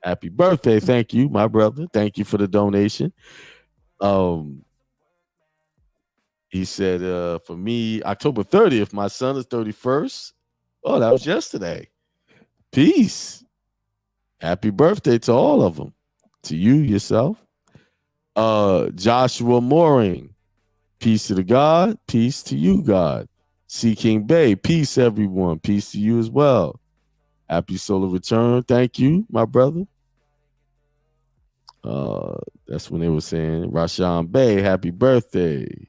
happy birthday. Thank you, my brother. Thank you for the donation. He said, for me, October 30th, my son is 31st. Oh, that was yesterday. Peace. Happy birthday to all of them. To you, yourself. Joshua Mooring. Peace to the God. Peace to you, God. C. King Bay. Peace, everyone. Peace to you as well. Happy solar return. Thank you, my brother. That's when they were saying, Rashawn Bay, happy birthday.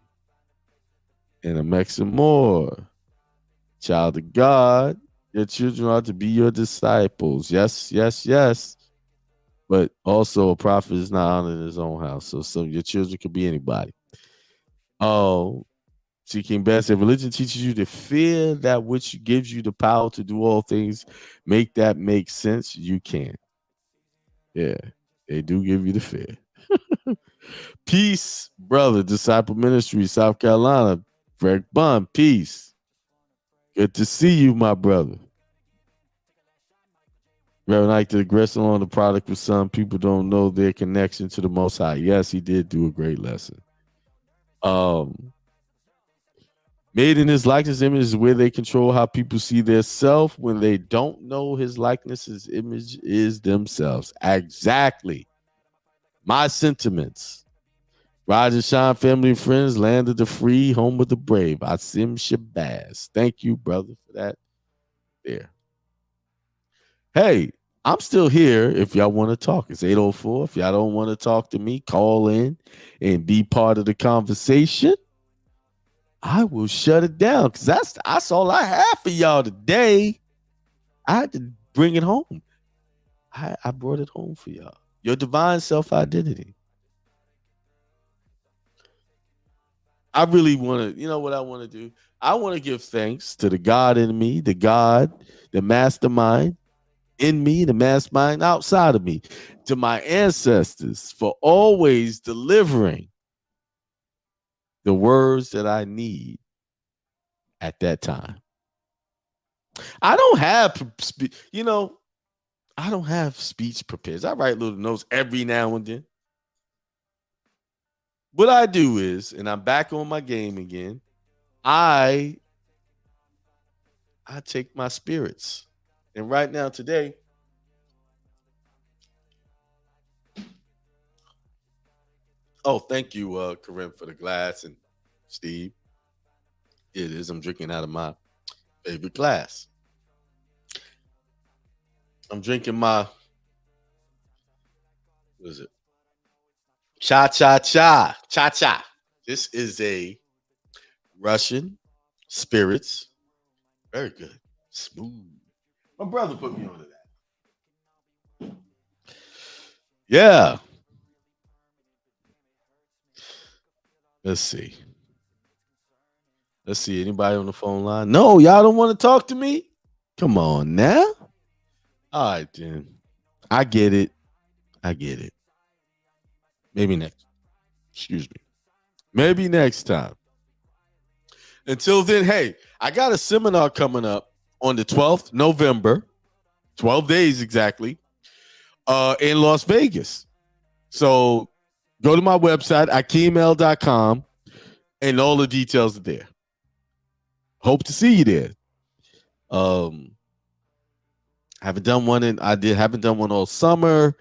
And a Mexican Moore. Child of God. Your children are to be your disciples. Yes, yes, yes. But also, a prophet is not honored in his own house. So your children could be anybody. Oh, see, King Bass said, religion teaches you to fear that which gives you the power to do all things. Make that make sense. You can. Yeah, they do give you the fear. Peace, brother. Disciple Ministry, South Carolina. Greg Bond, peace. Good to see you, my brother. Reverend Ike, the aggressor on the product with some people don't know their connection to the Most High. Yes, he did do a great lesson. Made in his likeness image is where they control how people see their self when they don't know his likeness, his image is themselves. Exactly. My sentiments. Roger Sean, family and friends, land of the free, home of the brave. Asim Shabazz. Thank you, brother, for that. There. Hey, I'm still here if y'all want to talk. It's 8:04. If y'all don't want to talk to me, call in and be part of the conversation. I will shut it down because that's all I have for y'all today. I had to bring it home. I brought it home for y'all. Your divine self-identity. I really want to, you know what I want to do? I want to give thanks to the God in me, the God, the mastermind in me, the mastermind outside of me, to my ancestors for always delivering the words that I need at that time. I don't have, I don't have speech prepared. I write little notes every now and then. What I do is, and I'm back on my game again, I take my spirits. And right now, today, oh, thank you, Corinne, for the glass, and Steve. It is. I'm drinking out of my favorite glass. I'm drinking my, what is it? Cha Cha Cha. Cha Cha. This is a Russian spirits. Very good. Smooth. My brother put me onto that. Yeah. Let's see. Anybody on the phone line? No, y'all don't want to talk to me? Come on now. All right, then. I get it. Maybe next. Excuse me. Maybe next time. Until then, hey, I got a seminar coming up on the 12th November, 12 days exactly, in Las Vegas. So go to my website, akimel.com, and all the details are there. Hope to see you there. Haven't done one all summer.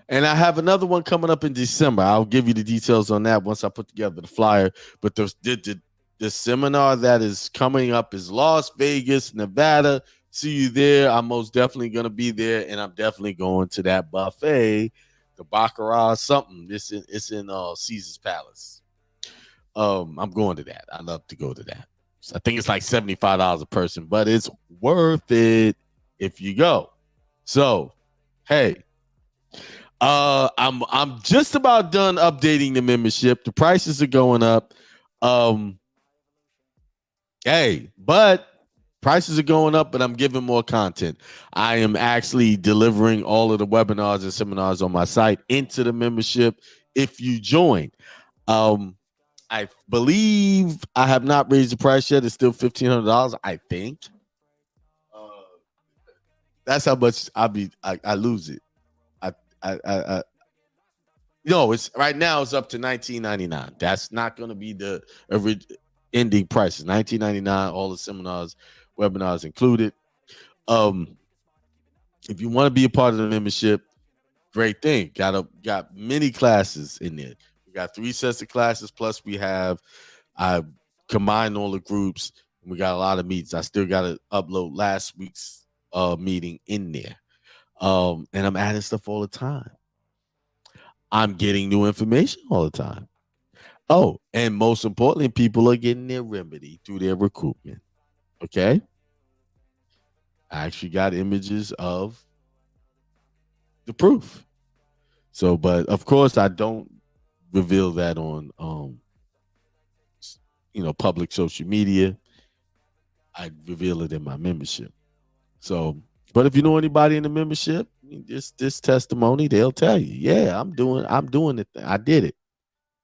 And I have another one coming up in December. I'll give you the details on that once I put together the flyer. But the seminar that is coming up is Las Vegas, Nevada. See you there. I'm most definitely going to be there, and I'm definitely going to that buffet, the Baccarat something. It's in Caesar's Palace. I'm going to that. I love to go to that. So I think it's like $75 a person, but it's worth it if you go. So, hey, I'm just about done updating the membership. The prices are going up. Hey, but prices are going up, but I'm giving more content. I am actually delivering all of the webinars and seminars on my site into the membership if you join. I believe I have not raised the price yet. It's still $1,500, I think. That's how much I lose it. No, it's right now it's up to $19.99. That's not going to be the original. ending prices, $19.99, all the seminars, webinars included. If you want to be a part of the membership, great thing. Got many classes in there. We got 3 sets of classes, plus I combined all the groups. And we got a lot of meetings. I still got to upload last week's meeting in there. And I'm adding stuff all the time. I'm getting new information all the time. Oh, and most importantly, people are getting their remedy through their recruitment. Okay? I actually got images of the proof. So, but of course, I don't reveal that on public social media. I reveal it in my membership. So, but if you know anybody in the membership, this testimony, they'll tell you, yeah, I'm doing it. I did it.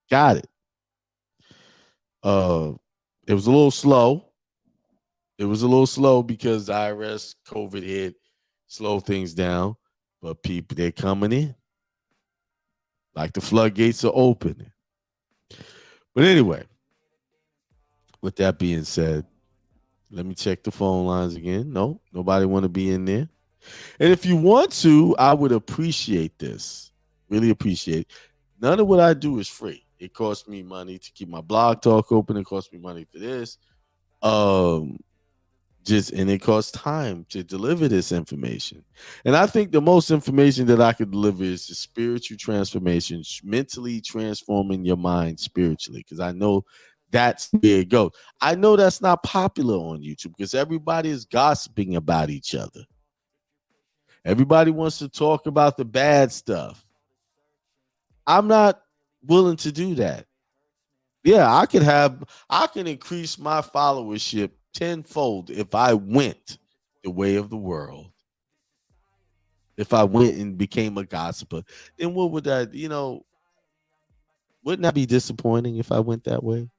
Got it. It was a little slow. It was a little slow because IRS, COVID hit, slow things down. But people, they're coming in. Like the floodgates are opening. But anyway, with that being said, let me check the phone lines again. No, nobody want to be in there. And if you want to, I would appreciate this. Really appreciate it. None of what I do is free. It costs me money to keep my blog talk open. It costs me money for this. And it costs time to deliver this information. And I think the most information that I could deliver is the spiritual transformation, mentally transforming your mind spiritually, because I know that's where it goes. I know that's not popular on YouTube because everybody is gossiping about each other. Everybody wants to talk about the bad stuff. I'm not willing to do that. Yeah, I can increase my followership tenfold if I went the way of the world. If I went and became a gossiper, then what would that, wouldn't that be disappointing if I went that way?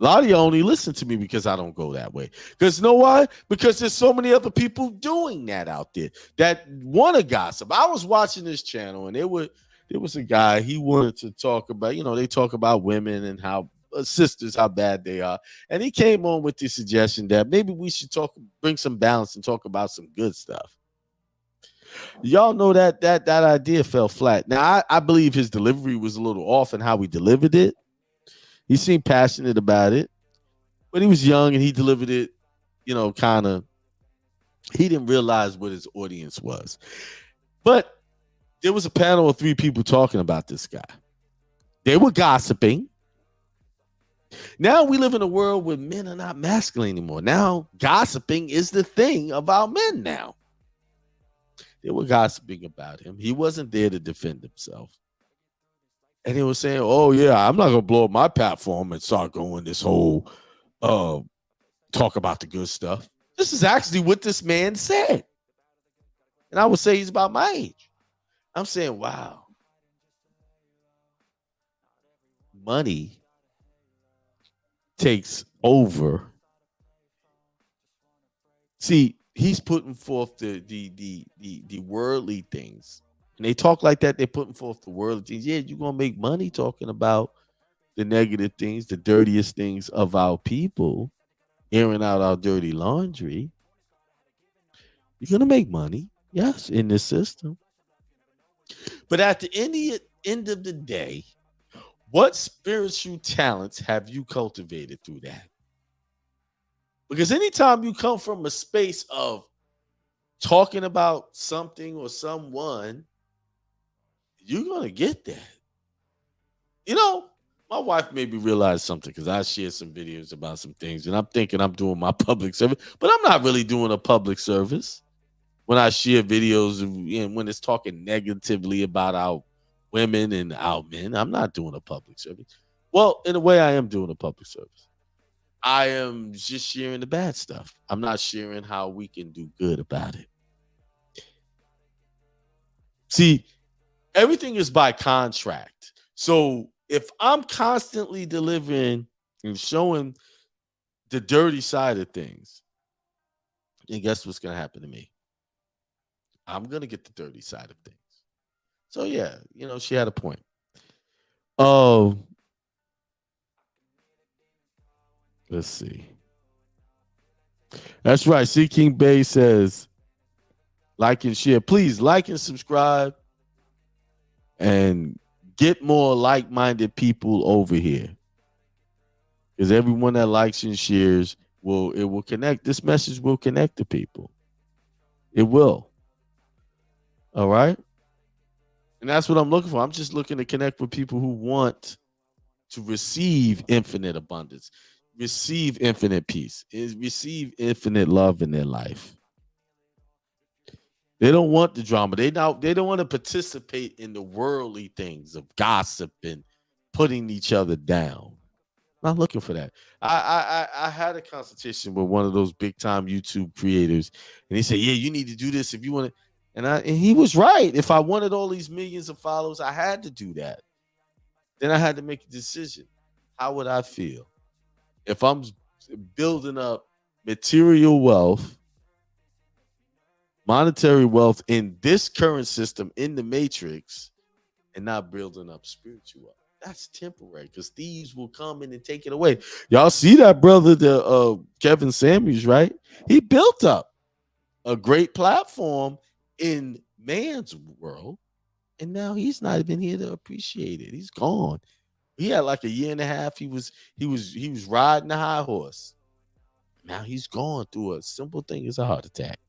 A lot of you only listen to me because I don't go that way. Because you know why? Because there's so many other people doing that out there that want to gossip. I was watching this channel and there was a guy, he wanted to talk about, they talk about women and how sisters, how bad they are. And he came on with the suggestion that maybe we should bring some balance and talk about some good stuff. Y'all know that idea fell flat. Now, I believe his delivery was a little off in how he delivered it. He seemed passionate about it, but he was young and he delivered it, he didn't realize what his audience was. But there was a panel of 3 people talking about this guy. They were gossiping. Now we live in a world where men are not masculine anymore. Now gossiping is the thing about men now. They were gossiping about him. He wasn't there to defend himself. And he was saying, oh, yeah, I'm not going to blow up my platform and start going this whole talk about the good stuff. This is actually what this man said. And I would say he's about my age. I'm saying, wow. Money takes over. See, he's putting forth the worldly things. And they talk like that, they're putting forth the worldly things. Yeah, you're going to make money talking about the negative things, the dirtiest things of our people, airing out our dirty laundry. You're going to make money, yes, in this system. But at the end of the day, what spiritual talents have you cultivated through that? Because anytime you come from a space of talking about something or someone, you're going to get that. My wife made me realize something because I shared some videos about some things and I'm thinking I'm doing my public service, but I'm not really doing a public service when I share videos and when it's talking negatively about our women and our men. I'm not doing a public service. Well, in a way, I am doing a public service. I am just sharing the bad stuff. I'm not sharing how we can do good about it. See, everything is by contract. So if I'm constantly delivering and showing the dirty side of things, then guess what's going to happen to me? I'm going to get the dirty side of things. So yeah, she had a point. Let's see. That's right. C King Bay says, like and share. Please like and subscribe and get more like-minded people over here. Because everyone that likes and shares will connect. This message will connect to people. It will. All right. And that's what I'm looking for. I'm just looking to connect with people who want to receive infinite abundance, receive infinite peace, receive infinite love in their life. They don't want the drama. They don't want to participate in the worldly things of gossip and putting each other down. Not looking for that. I had a consultation with one of those big time YouTube creators, and he said, "Yeah, you need to do this if you want to." And he was right. If I wanted all these millions of followers, I had to do that. Then I had to make a decision. How would I feel if I'm building up material wealth, monetary wealth in this current system in the matrix, and not building up spiritual wealth? That's temporary, because thieves will come in and take it away. Y'all see that brother, the Kevin Samuels, right? He built up a great platform in man's world, and now he's not even here to appreciate it. He's gone. He had like a year and a half. He was riding a high horse. Now he's gone through a simple thing as a heart attack.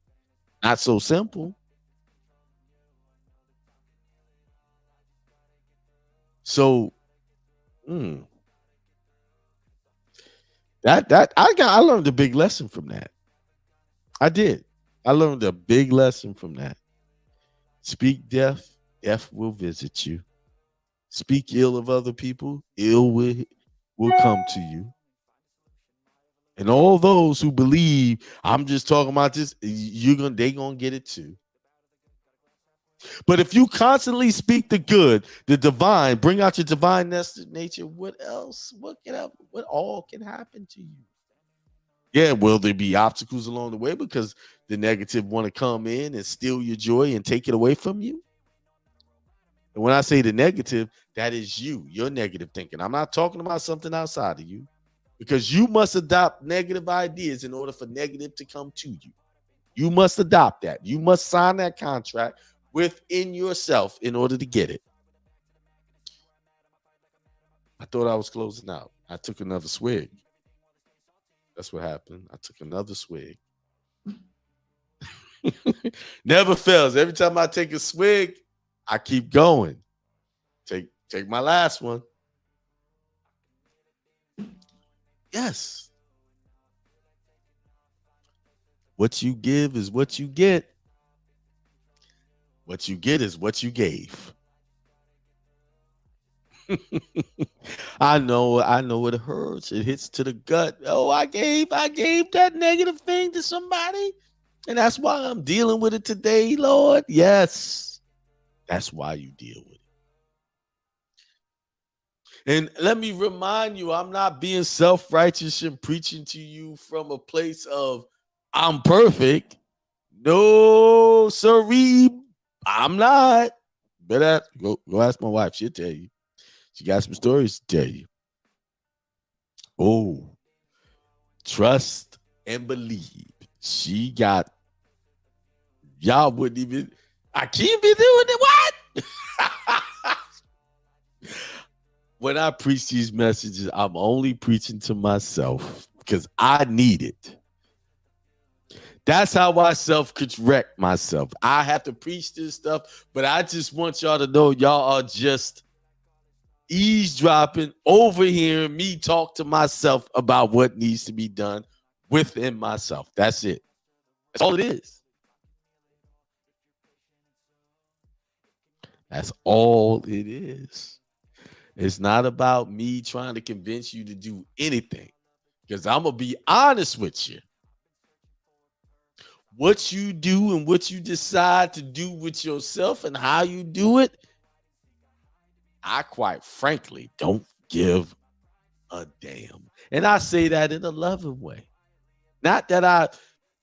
Not so simple. So I learned a big lesson from that. I did. I learned a big lesson from that. Speak death, death will visit you. Speak ill of other people, ill will come to you. And all those who believe I'm just talking about this, they gonna get it too. But if you constantly speak the good, the divine, bring out your divine nature, what else? What all can happen to you? Yeah, will there be obstacles along the way because the negative want to come in and steal your joy and take it away from you? And when I say the negative, that is your negative thinking. I'm not talking about something outside of you, because you must adopt negative ideas in order for negative to come to you. You must adopt that. You must sign that contract within yourself in order to get it. I thought I was closing out. I took another swig. That's what happened. I took another swig. Never fails. Every time I take a swig, I keep going. Take my last one. Yes. What you give is what you get. What you get is what you gave. I know it hurts. It hits to the gut. Oh, I gave that negative thing to somebody, and that's why I'm dealing with it today, Lord. Yes. That's why you deal with it. And let me remind you, I'm not being self-righteous and preaching to you from a place of I'm perfect. No, sirree, I'm not. Better go ask my wife. She'll tell you. She got some stories to tell you. Oh, trust and believe. She got, y'all wouldn't even, I can't be doing it. What? When I preach these messages, I'm only preaching to myself because I need it. That's how I self-correct myself. I have to preach this stuff, but I just want y'all to know y'all are just eavesdropping, overhearing me talk to myself about what needs to be done within myself. That's it. That's all it is. That's all it is. It's not about me trying to convince you to do anything, because I'm going to be honest with you. What you do and what you decide to do with yourself and how you do it, I quite frankly don't give a damn. And I say that in a loving way. Not that I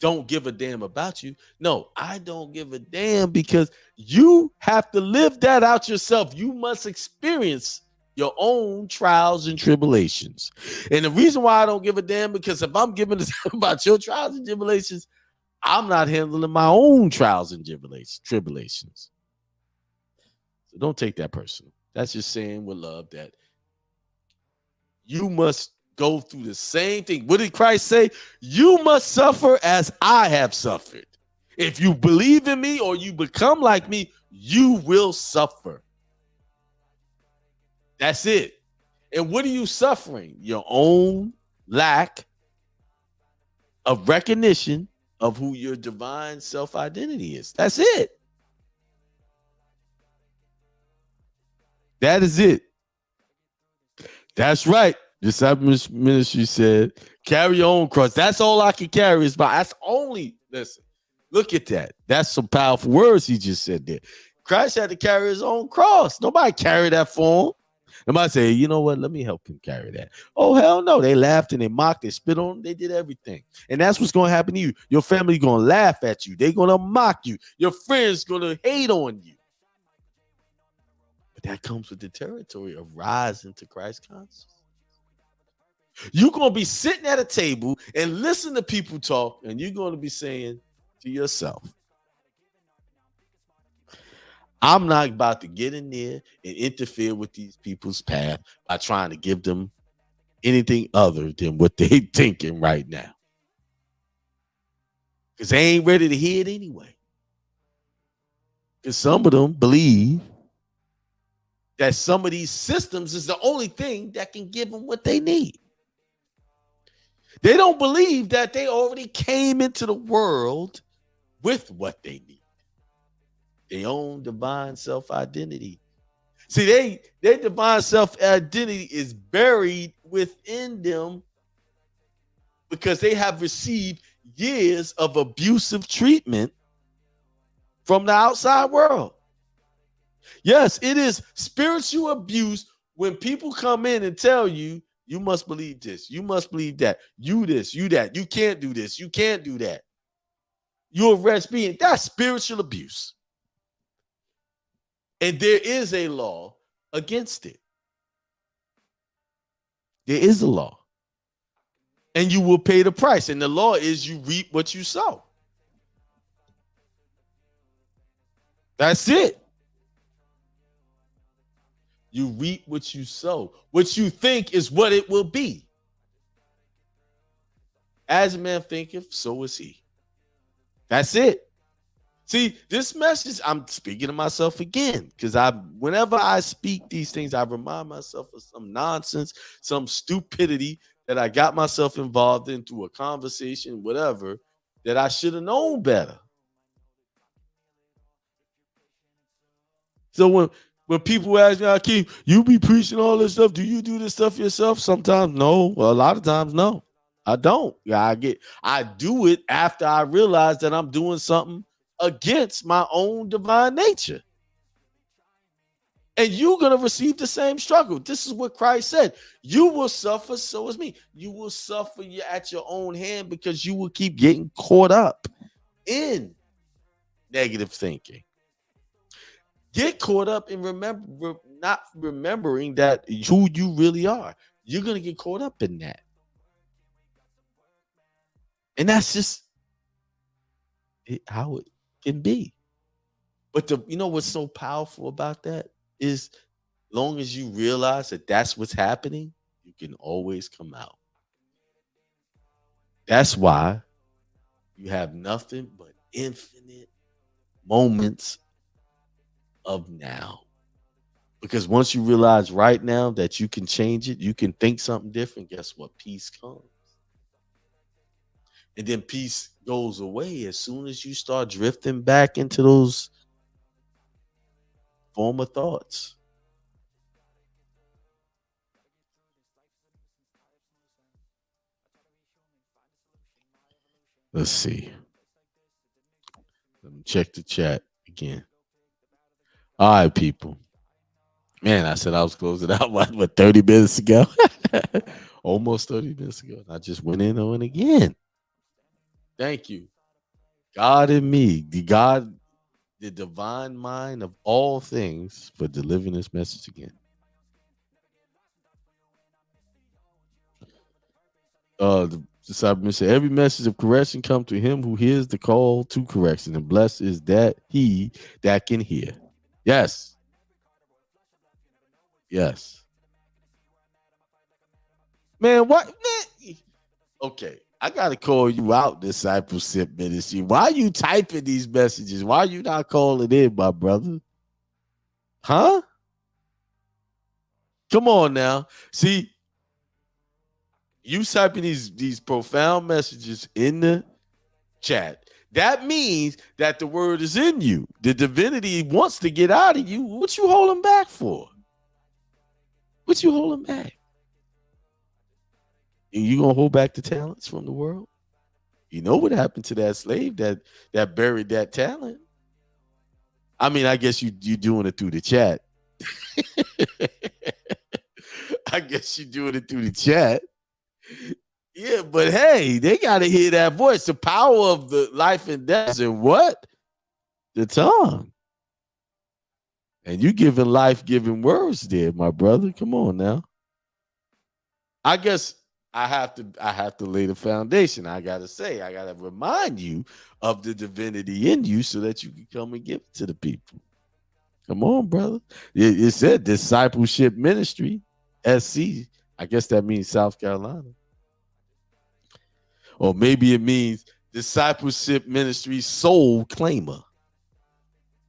don't give a damn about you. No, I don't give a damn because you have to live that out yourself. You must experience Your own trials and tribulations. And the reason why I don't give a damn, because if I'm giving a damn about your trials and tribulations, I'm not handling my own trials and tribulations. So don't take that personal. That's just saying with love that you must go through the same thing. What did Christ say? You must suffer as I have suffered. If you believe in me or you become like me, you will suffer. That's it. And what are you suffering? Your own lack of recognition of who your divine self-identity is. That's it. That is it. That's right. Discipleship Ministry said, carry your own cross. That's all I can carry is by. That's only, listen, look at that. That's some powerful words he just said there. Christ had to carry his own cross. Nobody carried that for him. Nobody say, you know what, let me help him carry that. Oh, hell no. They laughed and they mocked, they spit on him, they did everything. And that's what's going to happen to you. Your family going to laugh at you. They're going to mock you. Your friends going to hate on you. But that comes with the territory of rising to Christ consciousness. You're going to be sitting at a table and listen to people talk, and you're going to be saying to yourself, I'm not about to get in there and interfere with these people's path by trying to give them anything other than what they're thinking right now. Because they ain't ready to hear it anyway. Because some of them believe that some of these systems is the only thing that can give them what they need. They don't believe that they already came into the world with what they need. Their own divine self-identity. See, their divine self-identity is buried within them because they have received years of abusive treatment from the outside world. Yes, it is spiritual abuse when people come in and tell you, you must believe this, you must believe that, you this, you that, you can't do this, you can't do that. You're a wretched being. That's spiritual abuse. And there is a law against it. There is a law. And you will pay the price. And the law is you reap what you sow. That's it. You reap what you sow. What you think is what it will be. As a man thinketh, so is he. That's it. See, this message, I'm speaking to myself again, because whenever I speak these things, I remind myself of some nonsense, some stupidity that I got myself involved in through a conversation, whatever, that I should have known better. So when people ask me, Akeem, you be preaching all this stuff, do you do this stuff yourself? Sometimes no. Well, a lot of times no. I don't. I do it after I realize that I'm doing something against my own divine nature. And you're going to receive the same struggle. This is what Christ said. You will suffer, so is me. You will suffer at your own hand because you will keep getting caught up in negative thinking. Get caught up in not remembering that who you really are. You're going to get caught up in that. And that's just how it can be. But you know what's so powerful about that is, long as you realize that that's what's happening, you can always come out. That's why you have nothing but infinite moments of now. Because once you realize right now that you can change it, you can think something different, guess what? Peace comes. And then peace goes away as soon as you start drifting back into those former thoughts. Let's see. Let me check the chat again. All right, people. Man, I said I was closing out what 30 minutes ago? Almost 30 minutes ago. I just went in on again. Thank you. God in me, the divine mind of all things, for delivering this message again. The disciple said, every message of correction come to him who hears the call to correction, and blessed is that he that can hear. Yes. Yes. Man, what? Man? Okay, I got to call you out, discipleship ministry. Why are you typing these messages? Why are you not calling in, my brother? Huh? Come on now. See, you typing these profound messages in the chat. That means that the word is in you. The divinity wants to get out of you. What you holding back for? What you holding back? You gonna hold back the talents from the world? You know what happened to that slave that buried that talent? I mean, I guess you doing it through the chat. I guess you doing it through the chat. Yeah, but hey, they got to hear that voice. The power of the life and death is in what? The tongue. And you giving life-giving words there, my brother. Come on now. I guess I have to lay the foundation. I gotta remind you of the divinity in you so that you can come and give it to the people. Come on, brother. It said discipleship ministry, SC. I guess that means South Carolina. Or maybe it means discipleship ministry soul claimer.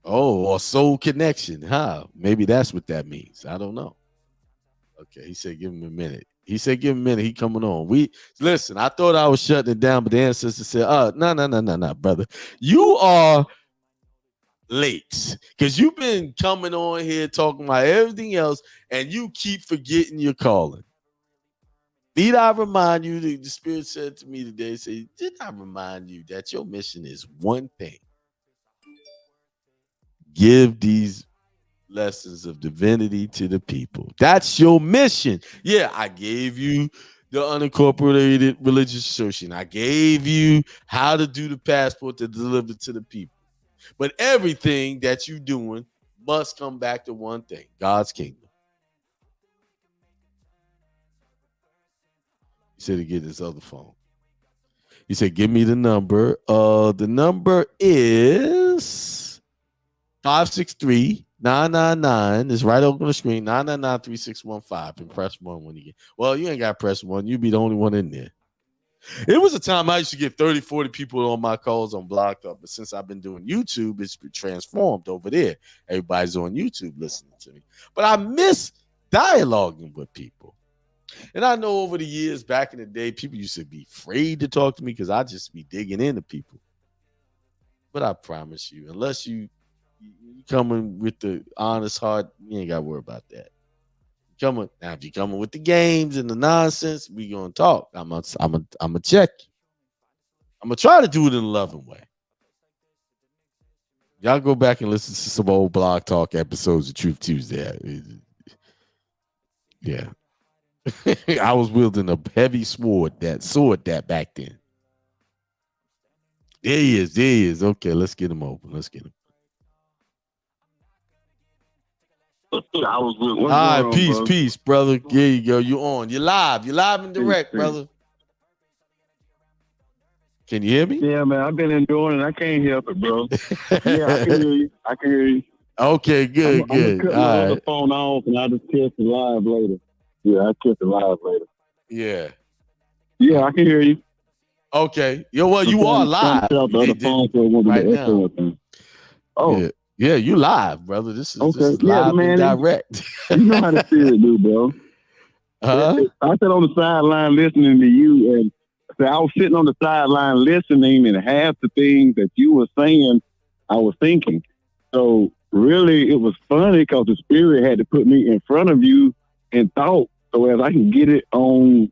Oh, or soul connection. Huh? Maybe that's what that means. I don't know. Okay, he said give him a minute. He coming on. Listen, I thought I was shutting it down, but the ancestor said, no, brother. You are late. Because you've been coming on here talking about everything else, and you keep forgetting your calling. Need I remind you, the Spirit said to me today, did I remind you that your mission is one thing? Give these lessons of divinity to the people. That's your mission. Yeah, I gave you the unincorporated religious assertion. I gave you how to do the passport to deliver to the people. But everything that you're doing must come back to one thing: God's kingdom. He said to get his other phone. He said, give me the number. The number is 563-999. It's right over on the screen. 999-3615. And press 1 when you get. Well, you ain't got to press 1. You be the only one in there. It was a time I used to get 30, 40 people on my calls on Block Up. But since I've been doing YouTube, it's been transformed over there. Everybody's on YouTube listening to me. But I miss dialoguing with people. And I know over the years, back in the day, people used to be afraid to talk to me because I just be digging into people. But I promise you, unless you coming with the honest heart, you ain't got to worry about that. If you coming with the games and the nonsense, we gonna talk. I'm gonna check you. I'm gonna try to do it in a loving way. Y'all go back and listen to some old Blog Talk episodes of Truth Tuesday. Yeah. I was wielding a heavy sword that back then. There he is. Okay, let's get him open. All right, peace, brother. There you go. You on. You're live and direct, brother. Can you hear me? Yeah, man. I've been enjoying it. I can't help it, bro. Yeah, I can hear you. Okay, good. I'm gonna cut my other phone off and I'll just test it live later. Yeah, I'll test it live later. Yeah. Yeah, I can hear you. Okay. You are live. Right now. Oh. Yeah, you live, brother. This is live and direct. You know how the Spirit do, bro. Huh? I sat on the sideline listening to you, and I was sitting on the sideline listening, and half the things that you were saying, I was thinking. So really, it was funny because the Spirit had to put me in front of you and thought, so as I can get it on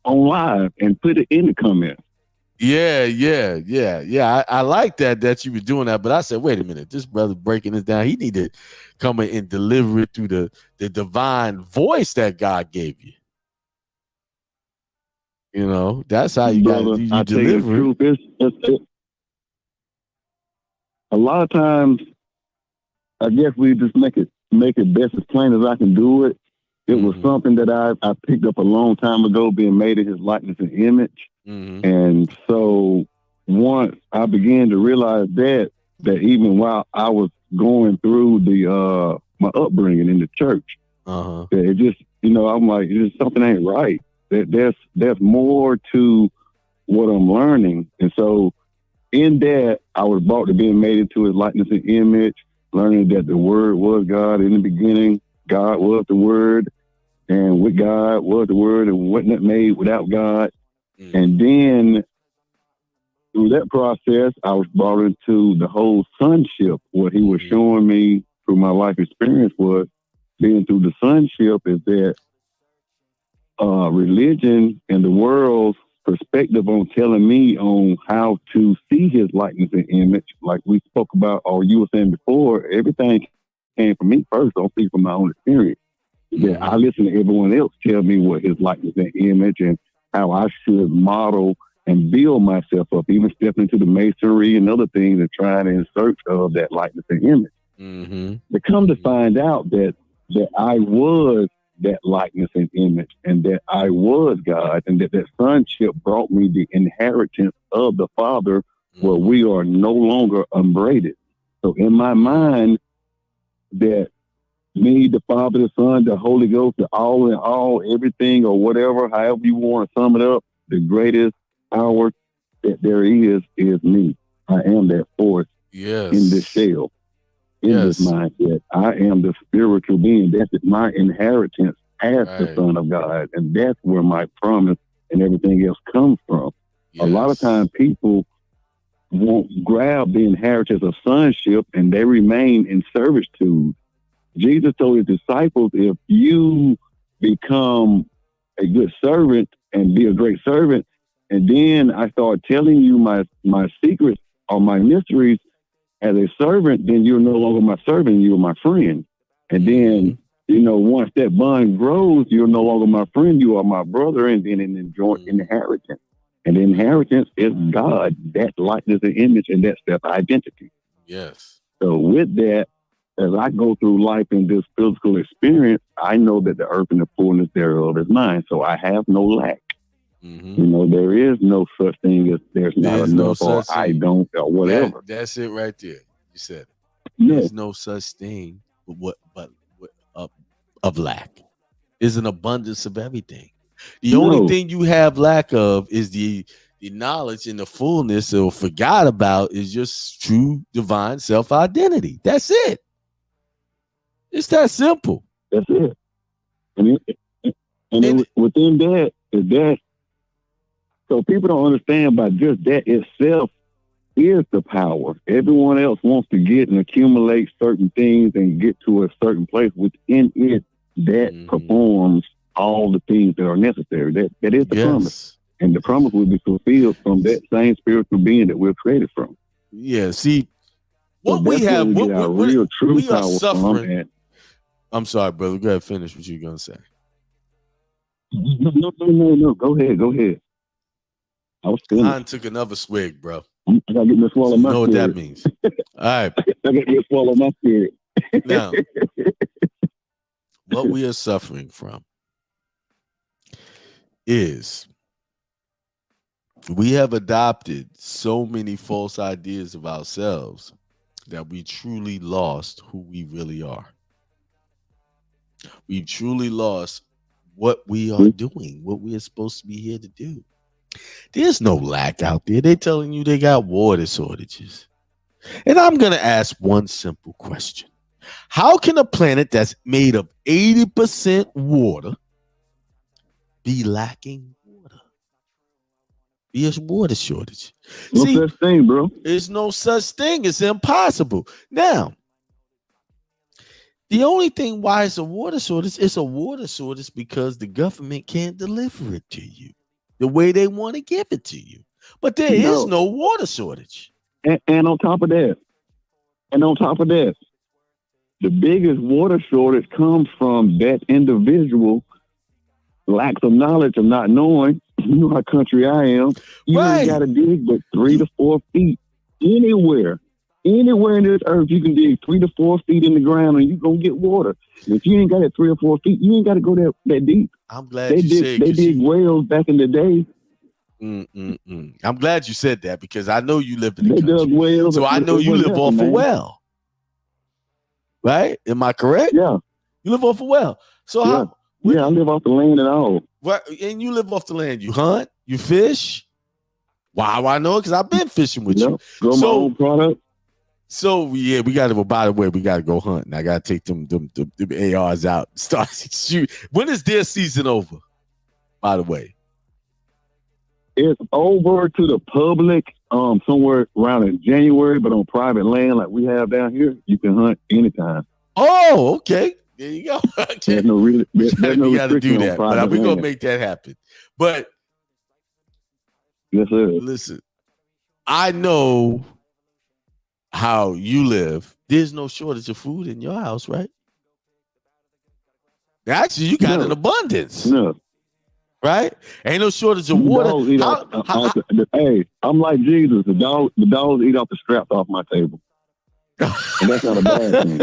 live and put it in the comments. Yeah. I like that you were doing that, but I said, wait a minute, this brother breaking this down. He need to come in and deliver it through the divine voice that God gave you. You know, that's how you got you deliver it. It's a lot of times, I guess we just make it best as plain as I can do it. It was something that I picked up a long time ago, being made in his likeness and image. And so once I began to realize that even while I was going through the my upbringing in the church, that it just, I'm like, something ain't right. That there's more to what I'm learning. And so in that, I was brought to being made into his likeness and image, learning that the Word was God in the beginning. God was the Word, and with God was the Word, and wasn't made without God. And then through that process, I was brought into the whole sonship. What he was showing me through my life experience was being through the sonship is that religion and the world's perspective on telling me on how to see his likeness and image, like we spoke about, or you were saying before, everything came from me first. I'll speak from my own experience. That I listen to everyone else tell me what his likeness and image and how I should model and build myself up, even stepping into the masonry and other things and trying in search of that likeness and image. To come to find out that I was that likeness and image, and that I was God, and that sonship brought me the inheritance of the Father, where we are no longer unbraided. So in my mind, that me, the Father, the Son, the Holy Ghost, the all in all, everything or whatever, however you want to sum it up, the greatest power that there is me. I am that force in this shell, in this mindset. I am the spiritual being. That's my inheritance as the Son of God. And that's where my promise and everything else comes from. A lot of times people won't grab the inheritance of sonship and they remain in servitude. Jesus told his disciples, if you become a good servant and be a great servant, and then I start telling you my secrets or my mysteries as a servant, then you're no longer my servant, you're my friend. And then, once that bond grows, you're no longer my friend, you are my brother, and then an inheritance. And the inheritance is God, that likeness and image, and that self-identity. Yes. So with that, as I go through life in this physical experience, I know that the earth and the fullness thereof is mine. So I have no lack. There is no such thing as there's not enough or I don't or whatever. That's it right there. You said it. There's no such thing of lack. There's an abundance of everything. The only thing you have lack of is the knowledge and the fullness or forgot about is just true divine self-identity. That's it. It's that simple. That's it. And within that is that. So people don't understand by just that itself is the power. Everyone else wants to get and accumulate certain things and get to a certain place within it that performs all the things that are necessary. That is the promise. And the promise will be fulfilled from that same spiritual being that we're created from. Yeah, see, what we have, we are suffering. I'm sorry, brother. Go ahead, finish what you're going to say. No. Go ahead. I was finished. Mine took another swig, bro. I got to get this swallow my spirit. You know what that means. All right. I got to get swallow my spirit. Now, what we are suffering from is we have adopted so many false ideas of ourselves that we truly lost who we really are. We've truly lost what we are doing, what we are supposed to be here to do. There's no lack out there. They're telling you they got water shortages. And I'm going to ask one simple question. How can a planet that's made of 80% water be lacking water? Be a water shortage. No such thing, bro. There's no such thing. It's impossible. Now, the only thing why it's a water shortage because the government can't deliver it to you the way they want to give it to you. But there is no water shortage. And on top of that, the biggest water shortage comes from that individual lack of knowledge of not knowing. You know how country I am. You ain't got to dig but 3 to 4 feet anywhere Anywhere in this earth, you can dig 3 to 4 feet in the ground, and you gonna get water. And if you ain't got it 3 or 4 feet, you ain't got to go that deep. I'm glad you said they dig wells back in the day. I'm glad you said that because I know you live in the They country, dug wells, so I know you live off a well. Right? Am I correct? Yeah. You live off a well. So yeah. how? Yeah, I live off the land and all. Right, and you live off the land. You hunt. You fish. Why? I know it because I've been fishing with you. Grow my own product. So yeah, we got to go. By the way, we got to go hunt. And I got to take them ARs out. Start shoot. When is their season over? By the way, it's over to the public somewhere around in January, but on private land like we have down here, you can hunt anytime. Oh, okay. There you go. Okay. There's no we got to do that, but we're gonna make that happen. But yes, sir. Listen, I know how you live. There's no shortage of food in your house, right? Actually, you got an abundance. No. Right? Ain't no shortage of water. Hey, I'm like Jesus. The dogs eat off the scraps off my table. And that's not a bad thing.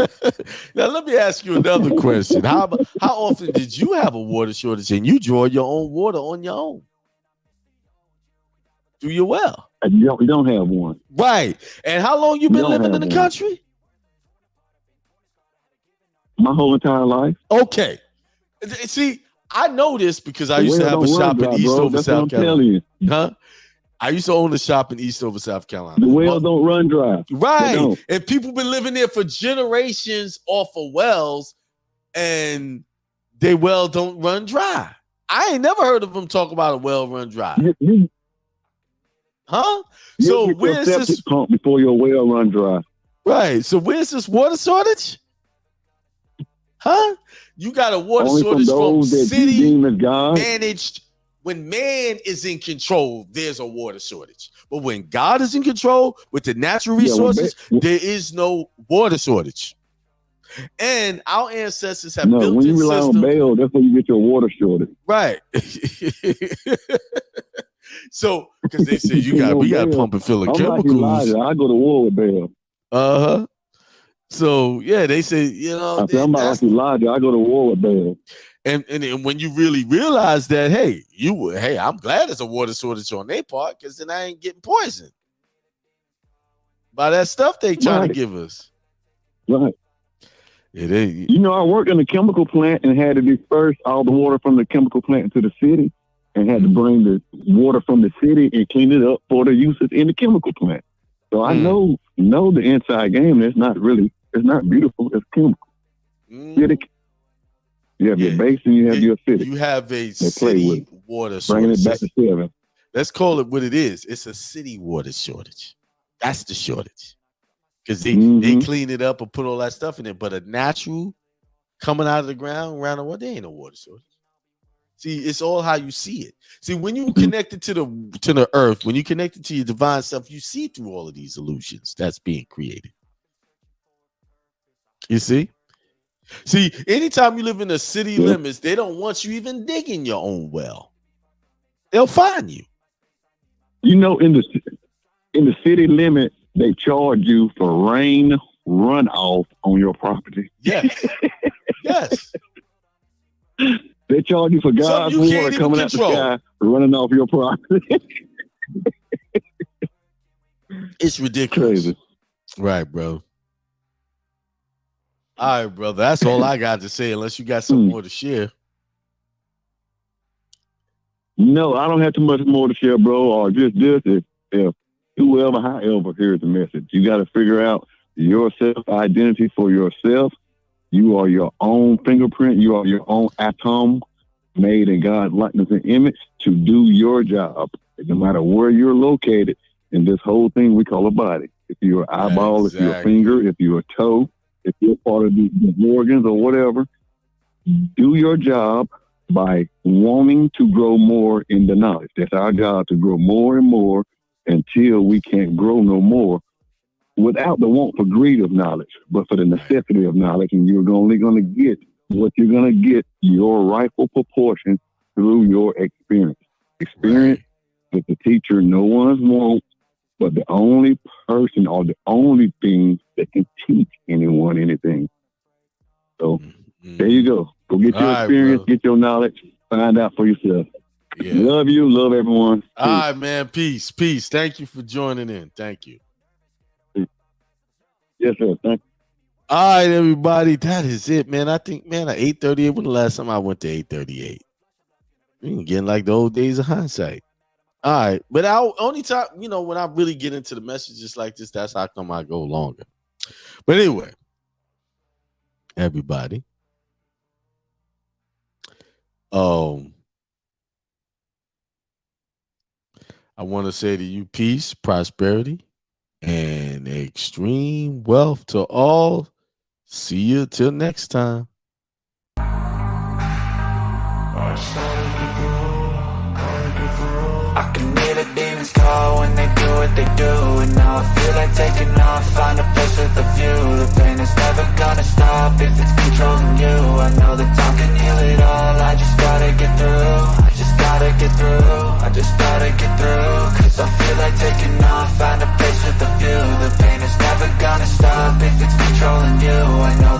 Now, let me ask you another question. How often did you have a water shortage and you draw your own water on your own? Do you well? You don't have one. Right. And how long you been living in the country? My whole entire life. Okay. See, I know this because I used to have a shop in Eastover, South Carolina. Huh? I used to own a shop in Eastover, South Carolina. The wells don't run dry. Right. And people been living there for generations off of wells, and they well don't run dry. I ain't never heard of them talk about a well run dry. Huh? So where's this pump before your well run dry? Right. So where's this water shortage? Huh? You got a water shortage from city managed. When man is in control, there's a water shortage. But when God is in control with the natural resources, there is no water shortage. And our ancestors have built when you rely on Baal, that's when you get your water shortage. Right. So, because they say we got to pump and fill of chemicals. Like Elijah. I go to war with Baal. Uh-huh. So, yeah, they say, I'm like Elijah. I go to war with Baal. And when you really realize that, hey, I'm glad there's a water shortage on their part because then I ain't getting poisoned by that stuff they trying to give us. Right. It is. I worked in a chemical plant and had to disperse all the water from the chemical plant into the city and had to bring the water from the city and clean it up for the uses in the chemical plant. So I know the inside game. It's not beautiful. It's chemical. You have your base and you have your city. You have a city water shortage. Bringing it back to 7. Let's call it what it is. It's a city water shortage. That's the shortage. Because they clean it up and put all that stuff in it. But a natural coming out of the ground around the world, there ain't no water shortage. See, it's all how you see it. See, when you connected to the earth, when you connected to your divine self, you see through all of these illusions that's being created. You see? See, anytime you live in the city limits, they don't want you even digging your own well. They'll fine you. In the city limit, they charge you for rain runoff on your property. Yes. Yes. They charge you for God's water coming out the sky running off your property. It's ridiculous. Crazy. Right, bro. All right, brother. That's all I got to say, unless you got some more to share. No, I don't have too much more to share, bro. Or just this, if whoever, however, hears the message. You got to figure out your self-identity for yourself. You are your own fingerprint. You are your own atom made in God's likeness and image to do your job. No matter where you're located in this whole thing we call a body. If you're an eyeball, if you're a finger, if you're a toe, if you're part of the organs or whatever, do your job by wanting to grow more in the knowledge. That's our job, to grow more and more until we can't grow no more without the want for greed of knowledge, but for the necessity of knowledge. And you're only going to get what you're going to get, your rightful proportion, through your experience. Experience with the teacher, no one's won't, but the only person are the only thing that can teach anyone anything. So there you go. Go get your experience, get your knowledge, find out for yourself. Yeah. Love you. Love everyone. All right, man. Peace. Peace. Thank you for joining in. Thank you. Yes, sir. Thank you. All right, everybody. That is it, man. I think, man, at 8:38, when the last time I went to 8:38? We getting like the old days of hindsight. All right. But only time, when I really get into the messages like this, that's how come I go longer. But anyway, everybody. I want to say to you, peace, prosperity, and extreme wealth to all. See you till next time. I can hear the demons call when they do what they do, and now I feel like taking off, find a place with a view. The pain is never gonna stop if it's controlling you. I know that time can heal it all, I just gotta get through. I just gotta get through, I just gotta get through. Cause I feel like taking off, find a place with a view. The pain is never gonna stop if it's controlling you. I know